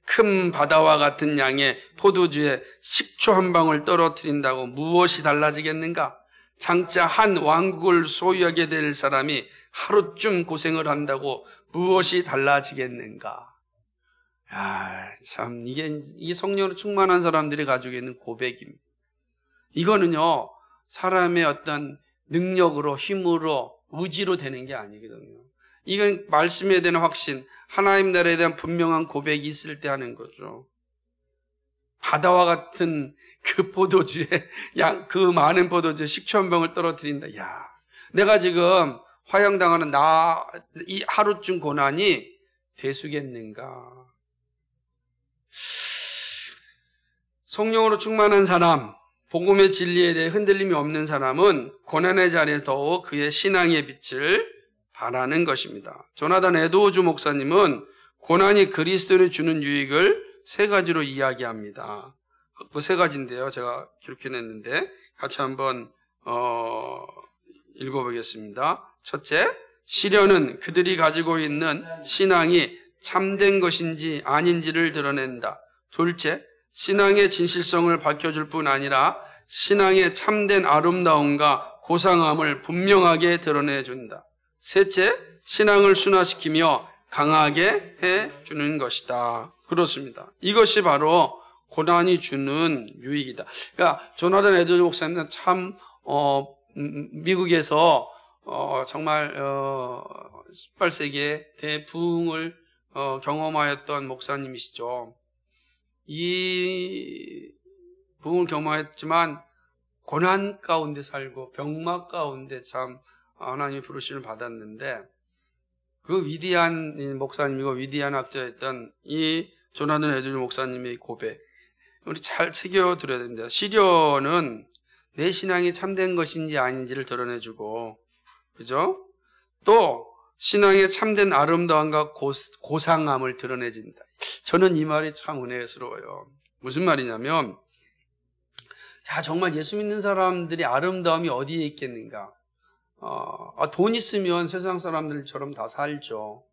큰 바다와 같은 양의 포도주에 식초 한 방울 떨어뜨린다고 무엇이 달라지겠는가? 장차 한 왕국을 소유하게 될 사람이 하루쯤 고생을 한다고 무엇이 달라지겠는가? 야, 참 이게 성령으로 충만한 사람들이 가지고 있는 고백입니다. 이거는요, 사람의 어떤 능력으로, 힘으로, 의지로 되는 게 아니거든요. 이건 말씀에 대한 확신, 하나님 나라에 대한 분명한 고백이 있을 때 하는 거죠. 바다와 같은 그 포도주에, 그 많은 포도주에 식초 한 병을 떨어뜨린다. 야, 내가 지금 화형당하는 이 하루쯤 고난이 대수겠는가? 성령으로 충만한 사람, 복음의 진리에 대해 흔들림이 없는 사람은 고난의 자리에 더욱 그의 신앙의 빛을 발하는 것입니다. 조나단 에드워즈 목사님은 고난이 그리스도인이 주는 유익을 세 가지로 이야기합니다. 그 세 가지인데요. 제가 기록해냈는데 같이 한번 읽어보겠습니다. 첫째, 시련은 그들이 가지고 있는 신앙이 참된 것인지 아닌지를 드러낸다. 둘째, 신앙의 진실성을 밝혀줄 뿐 아니라 신앙의 참된 아름다움과 고상함을 분명하게 드러내준다. 셋째, 신앙을 순화시키며 강하게 해주는 것이다. 그렇습니다. 이것이 바로 고난이 주는 유익이다. 그러니까 조나단 에드워즈 목사님은 참 미국에서 정말 18세기에 대부흥을 경험하였던 목사님이시죠. 이 부흥을 경험했지만 고난 가운데 살고 병막 가운데 참 하나님의 부르심을 받았는데, 그 위대한 목사님이고 위대한 학자였던 이 조나단 에드워즈 목사님의 고백, 우리 잘 새겨들어야 됩니다. 시련은 내 신앙이 참된 것인지 아닌지를 드러내주고, 그죠? 또 신앙의 참된 아름다움과 고상함을 드러내준다. 저는 이 말이 참 은혜스러워요. 무슨 말이냐면, 야, 정말 예수 믿는 사람들이 아름다움이 어디에 있겠는가? 돈 있으면 세상 사람들처럼 다 살죠.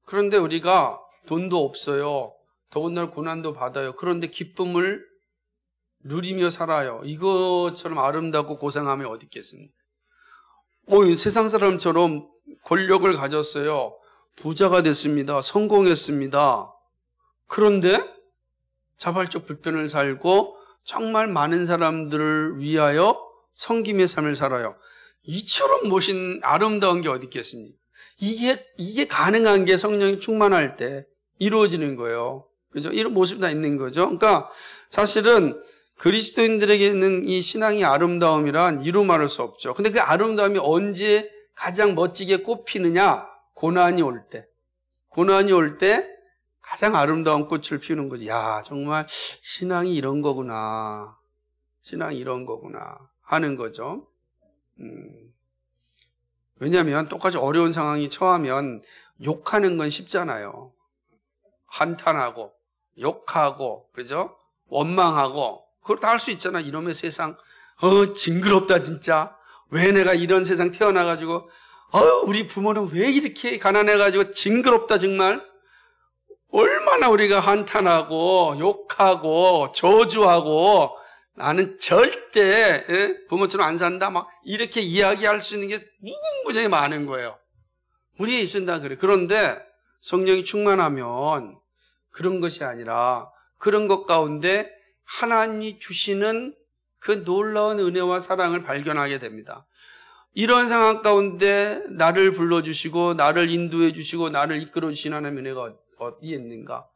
그런데 우리가 돈도 없어요. 더군다나 고난도 받아요. 그런데 기쁨을 누리며 살아요. 이것처럼 아름답고 고상함이 어디 있겠습니까? 세상 사람처럼 권력을 가졌어요. 부자가 됐습니다. 성공했습니다. 그런데 자발적 불편을 살고 정말 많은 사람들을 위하여 섬김의 삶을 살아요. 이처럼 모신 아름다운 게 어디 있겠습니까? 이게 가능한 게 성령이 충만할 때 이루어지는 거예요. 그죠? 이런 모습이 다 있는 거죠. 그러니까 사실은 그리스도인들에게는 이 신앙의 아름다움이란 이루 말할 수 없죠. 근데 그 아름다움이 언제 가장 멋지게 꽃피느냐? 고난이 올 때. 고난이 올 때 가장 아름다운 꽃을 피우는 거지. 야, 정말 신앙이 이런 거구나. 신앙이 이런 거구나 하는 거죠. 왜냐하면 똑같이 어려운 상황이 처하면 욕하는 건 쉽잖아요. 한탄하고 욕하고, 그죠? 원망하고, 그걸 다 할 수 있잖아. 이놈의 세상, 징그럽다 진짜. 왜 내가 이런 세상 태어나가지고, 우리 부모는 왜 이렇게 가난해가지고 징그럽다 정말. 얼마나 우리가 한탄하고 욕하고 저주하고, 나는 절대 부모처럼 안 산다 막 이렇게 이야기할 수 있는 게 무궁무진히 많은 거예요. 우리 예수는 다 그래. 그런데 성령이 충만하면 그런 것이 아니라 그런 것 가운데 하나님이 주시는 그 놀라운 은혜와 사랑을 발견하게 됩니다. 이런 상황 가운데 나를 불러주시고 나를 인도해 주시고 나를 이끌어 주신 하나님의 은혜가 어디에 있는가?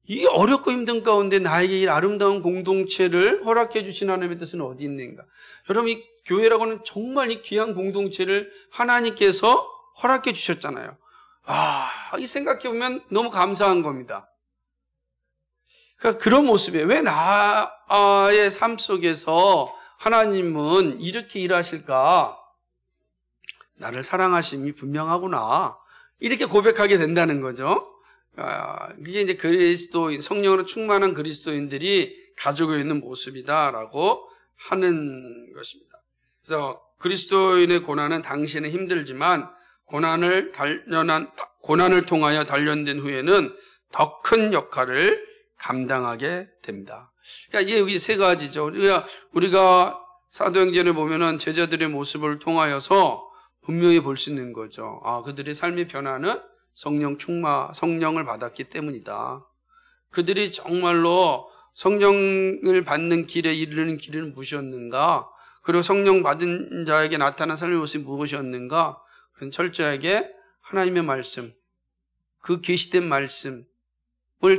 이 어렵고 힘든 가운데 나에게 이 아름다운 공동체를 허락해 주신 하나님의 뜻은 어디 있는가? 여러분, 이 교회라고는 정말 이 귀한 공동체를 하나님께서 허락해 주셨잖아요. 이 생각해 보면 너무 감사한 겁니다. 그러니까 그런 모습에 왜 나의 삶 속에서 하나님은 이렇게 일하실까? 나를 사랑하심이 분명하구나. 이렇게 고백하게 된다는 거죠. 그게 이제 그리스도인, 성령으로 충만한 그리스도인들이 가지고 있는 모습이다라고 하는 것입니다. 그래서 그리스도인의 고난은 당시에는 힘들지만 고난을 통하여 단련된 후에는 더 큰 역할을 감당하게 됩니다. 그러니까 이게 여기 세 가지죠. 우리가 사도행전을 보면은 제자들의 모습을 통하여서 분명히 볼 수 있는 거죠. 아, 그들의 삶의 변화는 성령을 받았기 때문이다. 그들이 정말로 성령을 받는 길에 이르는 길은 무엇이었는가? 그리고 성령 받은 자에게 나타난 삶의 모습이 무엇이었는가? 그건 철저하게 하나님의 말씀, 그 계시된 말씀을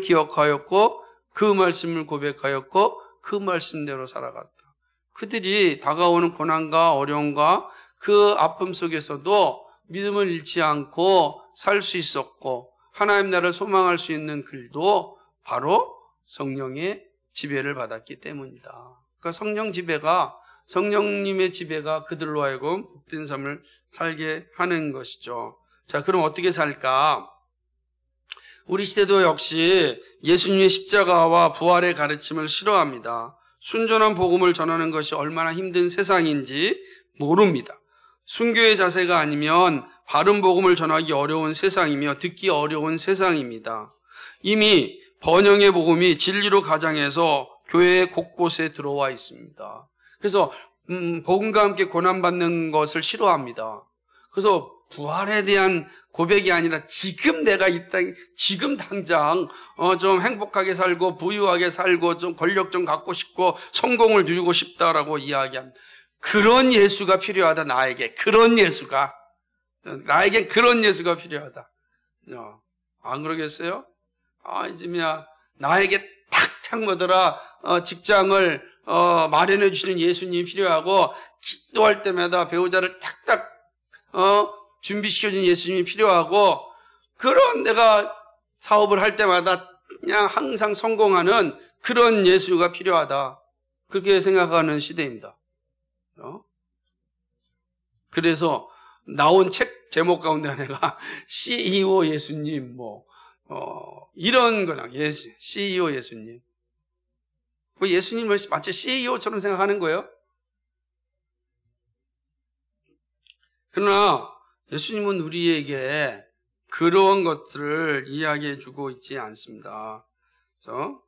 기억하였고 그 말씀을 고백하였고 그 말씀대로 살아갔다. 그들이 다가오는 고난과 어려움과 그 아픔 속에서도 믿음을 잃지 않고 살 수 있었고 하나님 나라를 소망할 수 있는 글도 바로 성령의 지배를 받았기 때문이다. 그러니까 성령님의 지배가 그들로 하여금 복된 삶을 살게 하는 것이죠. 자, 그럼 어떻게 살까? 우리 시대도 역시 예수님의 십자가와 부활의 가르침을 싫어합니다. 순전한 복음을 전하는 것이 얼마나 힘든 세상인지 모릅니다. 순교의 자세가 아니면 바른 복음을 전하기 어려운 세상이며 듣기 어려운 세상입니다. 이미 번영의 복음이 진리로 가장해서 교회 곳곳에 들어와 있습니다. 그래서 복음과 함께 고난받는 것을 싫어합니다. 그래서 부활에 대한 고백이 아니라 지금 내가 이 땅, 지금 당장 좀 행복하게 살고 부유하게 살고 좀 권력 좀 갖고 싶고 성공을 누리고 싶다라고 이야기합니다. 그런 예수가 필요하다. 나에겐 그런 예수가 필요하다. 안 그러겠어요? 이제야 나에게 탁탁 뭐더라 직장을 마련해 주시는 예수님이 필요하고 기도할 때마다 배우자를 탁탁 준비시켜주는 예수님이 필요하고 그런 내가 사업을 할 때마다 그냥 항상 성공하는 그런 예수가 필요하다. 그렇게 생각하는 시대입니다. 그래서 나온 책 제목 가운데 하나가 CEO 예수님 이런 거나 CEO 예수님. 예수님을 마치 CEO처럼 생각하는 거예요. 그러나 예수님은 우리에게 그런 것들을 이야기해 주고 있지 않습니다. 그래서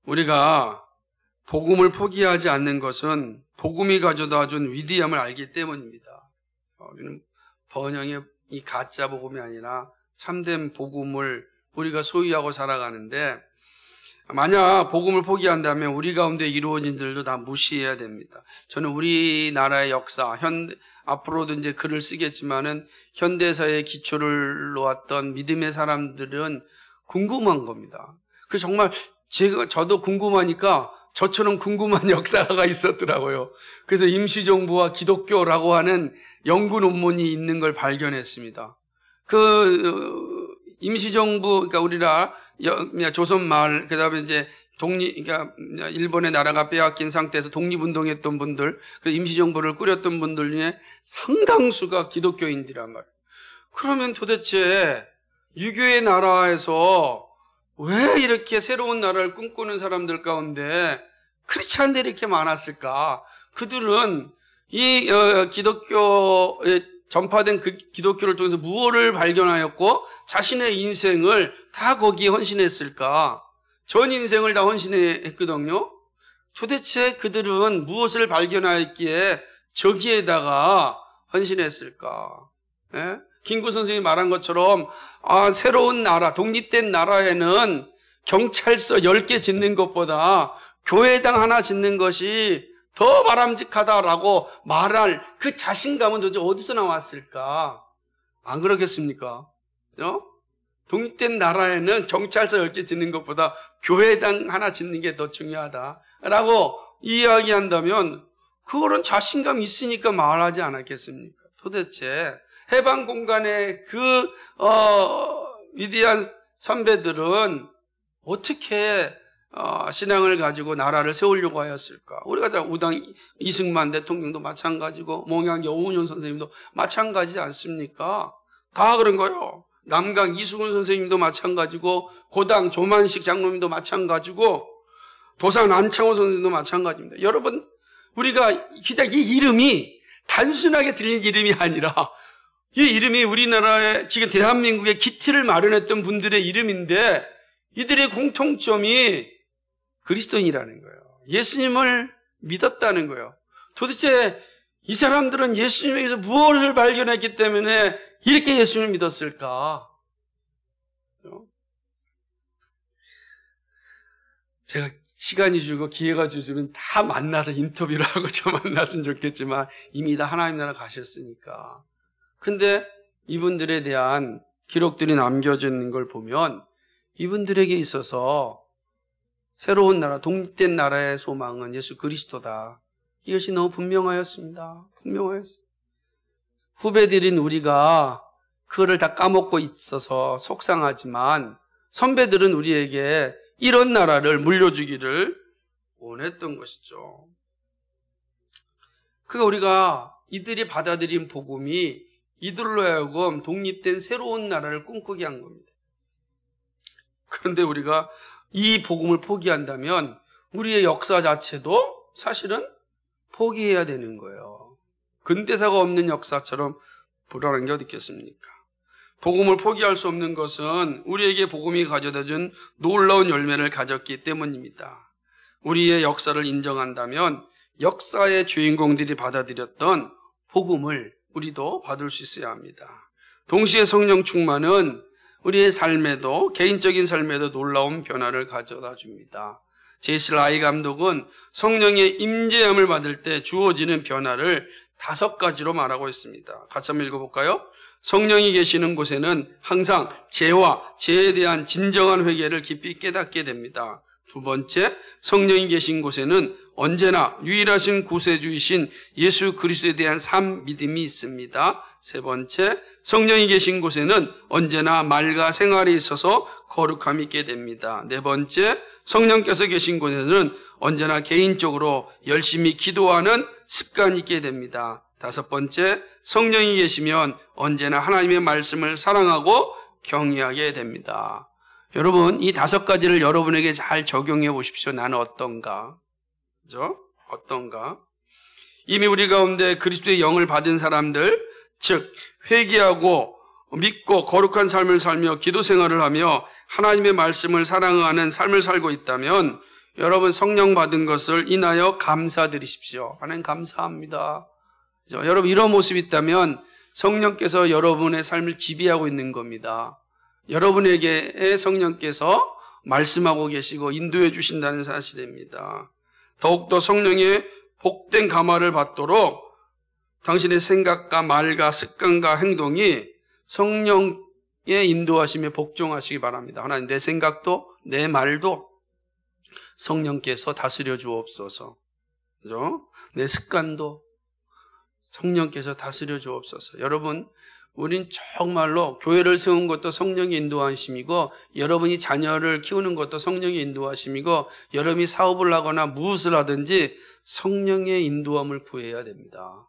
우리가 복음을 포기하지 않는 것은 복음이 가져다 준 위대함을 알기 때문입니다. 우리는 번영의 이 가짜 복음이 아니라 참된 복음을 우리가 소유하고 살아가는데 만약 복음을 포기한다면 우리 가운데 이루어진 일들도 다 무시해야 됩니다. 저는 우리나라의 역사, 앞으로도 이제 글을 쓰겠지만은 현대사의 기초를 놓았던 믿음의 사람들은 궁금한 겁니다. 그 정말 저도 궁금하니까 저처럼 궁금한 역사가 있었더라고요. 그래서 임시정부와 기독교라고 하는 연구 논문이 있는 걸 발견했습니다. 임시정부, 그러니까 우리나라 조선말, 그 다음에 이제 그러니까 일본의 나라가 빼앗긴 상태에서 독립운동했던 분들, 그 임시정부를 꾸렸던 분들 중에 상당수가 기독교인들이란 말이에요. 그러면 도대체 유교의 나라에서 왜 이렇게 새로운 나라를 꿈꾸는 사람들 가운데 크리스찬들이 이렇게 많았을까? 그들은 이 기독교에 전파된 그 기독교를 통해서 무엇을 발견하였고 자신의 인생을 다 거기에 헌신했을까? 전 인생을 다 헌신했거든요. 도대체 그들은 무엇을 발견하였기에 저기에다가 헌신했을까? 예? 김구 선생님이 말한 것처럼 새로운 나라, 독립된 나라에는 경찰서 10개 짓는 것보다 교회당 하나 짓는 것이 더 바람직하다라고 말할 그 자신감은 도대체 어디서 나왔을까? 안 그러겠습니까? 독립된 나라에는 경찰서 10개 짓는 것보다 교회당 하나 짓는 게 더 중요하다라고 이야기한다면 그거는 자신감이 있으니까 말하지 않았겠습니까? 도대체 해방 공간의 그 위대한 선배들은 어떻게 신앙을 가지고 나라를 세우려고 하였을까? 우리가 우당 이승만 대통령도 마찬가지고 몽양 여운현 선생님도 마찬가지지 않습니까? 다 그런 거예요. 남강 이수근 선생님도 마찬가지고 고당 조만식 장로님도 마찬가지고 도산 안창호 선생님도 마찬가지입니다. 여러분, 우리가 그냥 이 이름이 단순하게 들린 이름이 아니라 이 이름이 우리나라의 지금 대한민국의 기틀을 마련했던 분들의 이름인데 이들의 공통점이 그리스도인이라는 거예요. 예수님을 믿었다는 거예요. 도대체 이 사람들은 예수님에게서 무엇을 발견했기 때문에 이렇게 예수님을 믿었을까? 제가 시간이 주고 기회가 주시면 다 만나서 인터뷰를 하고 저 만났으면 좋겠지만 이미 다 하나님 나라 가셨으니까. 근데 이분들에 대한 기록들이 남겨져 있는 걸 보면 이분들에게 있어서 새로운 나라, 독립된 나라의 소망은 예수 그리스도다. 이것이 너무 분명하였습니다. 분명하였어요. 후배들인 우리가 그거를 다 까먹고 있어서 속상하지만 선배들은 우리에게 이런 나라를 물려주기를 원했던 것이죠. 그러니까 우리가 이들이 받아들인 복음이 이들로 하여금 독립된 새로운 나라를 꿈꾸게 한 겁니다. 그런데 우리가 이 복음을 포기한다면 우리의 역사 자체도 사실은 포기해야 되는 거예요. 근대사가 없는 역사처럼 불안한 게 어디 있겠습니까? 복음을 포기할 수 없는 것은 우리에게 복음이 가져다준 놀라운 열매를 가졌기 때문입니다. 우리의 역사를 인정한다면 역사의 주인공들이 받아들였던 복음을 우리도 받을 수 있어야 합니다. 동시에 성령 충만은 우리의 삶에도, 개인적인 삶에도 놀라운 변화를 가져다 줍니다. 제시 라이 감독은 성령의 임재함을 받을 때 주어지는 변화를 5가지로 말하고 있습니다. 같이 한번 읽어볼까요? 성령이 계시는 곳에는 항상 죄와 죄에 대한 진정한 회개를 깊이 깨닫게 됩니다. 2번째, 성령이 계신 곳에는 언제나 유일하신 구세주이신 예수 그리스도에 대한 삶 믿음이 있습니다. 3번째, 성령이 계신 곳에는 언제나 말과 생활에 있어서 거룩함이 있게 됩니다. 4번째, 성령께서 계신 곳에는 언제나 개인적으로 열심히 기도하는 습관이 있게 됩니다. 5번째, 성령이 계시면 언제나 하나님의 말씀을 사랑하고 경외하게 됩니다. 여러분, 이 5가지를 여러분에게 잘 적용해 보십시오. 나는 어떤가? 그죠? 어떤가? 이미 우리 가운데 그리스도의 영을 받은 사람들, 즉 회개하고 믿고 거룩한 삶을 살며 기도 생활을 하며 하나님의 말씀을 사랑하는 삶을 살고 있다면 여러분 성령 받은 것을 인하여 감사드리십시오. 하나님 감사합니다. 그죠? 여러분 이런 모습이 있다면 성령께서 여러분의 삶을 지배하고 있는 겁니다. 여러분에게 성령께서 말씀하고 계시고 인도해 주신다는 사실입니다. 더욱더 성령의 복된 감화를 받도록 당신의 생각과 말과 습관과 행동이 성령의 인도하심에 복종하시기 바랍니다. 하나님 내 생각도 내 말도 성령께서 다스려 주옵소서. 그죠? 내 습관도 성령께서 다스려 주옵소서. 여러분 우린 정말로 교회를 세운 것도 성령의 인도하심이고 여러분이 자녀를 키우는 것도 성령의 인도하심이고 여러분이 사업을 하거나 무엇을 하든지 성령의 인도함을 구해야 됩니다.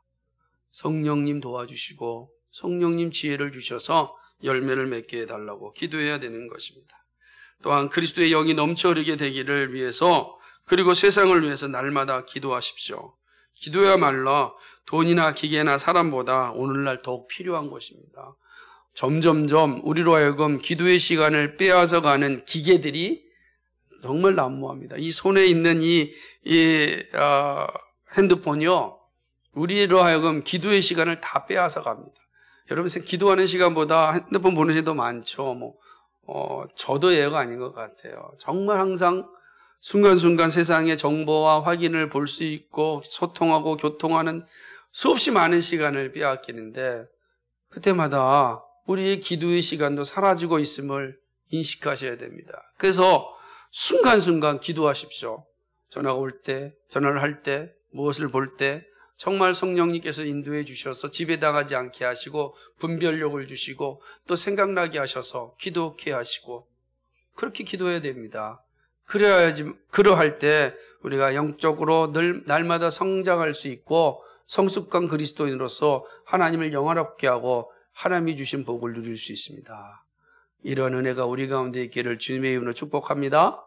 성령님 도와주시고 성령님 지혜를 주셔서 열매를 맺게 해달라고 기도해야 되는 것입니다. 또한 그리스도의 영이 넘쳐 흐르게 되기를 위해서 그리고 세상을 위해서 날마다 기도하십시오. 기도야말로 돈이나 기계나 사람보다 오늘날 더욱 필요한 것입니다. 점점점 우리로 하여금 기도의 시간을 빼앗아가는 기계들이 정말 난무합니다. 이 손에 있는 이 핸드폰이요, 우리로 하여금 기도의 시간을 다 빼앗아갑니다. 여러분 기도하는 시간보다 핸드폰 보는 시간이 더 많죠. 저도 예가 아닌 것 같아요. 정말 항상 순간순간 세상의 정보와 확인을 볼 수 있고 소통하고 교통하는 수없이 많은 시간을 빼앗기는데 그때마다 우리의 기도의 시간도 사라지고 있음을 인식하셔야 됩니다. 그래서 순간순간 기도하십시오. 전화가 올 때, 전화를 할 때, 무엇을 볼 때 정말 성령님께서 인도해 주셔서 지배당하지 않게 하시고 분별력을 주시고 또 생각나게 하셔서 기도케 하시고 그렇게 기도해야 됩니다. 그러할 때 우리가 영적으로 늘 날마다 성장할 수 있고 성숙한 그리스도인으로서 하나님을 영화롭게 하고 하나님이 주신 복을 누릴 수 있습니다. 이런 은혜가 우리 가운데 있기를 주님의 이름으로 축복합니다.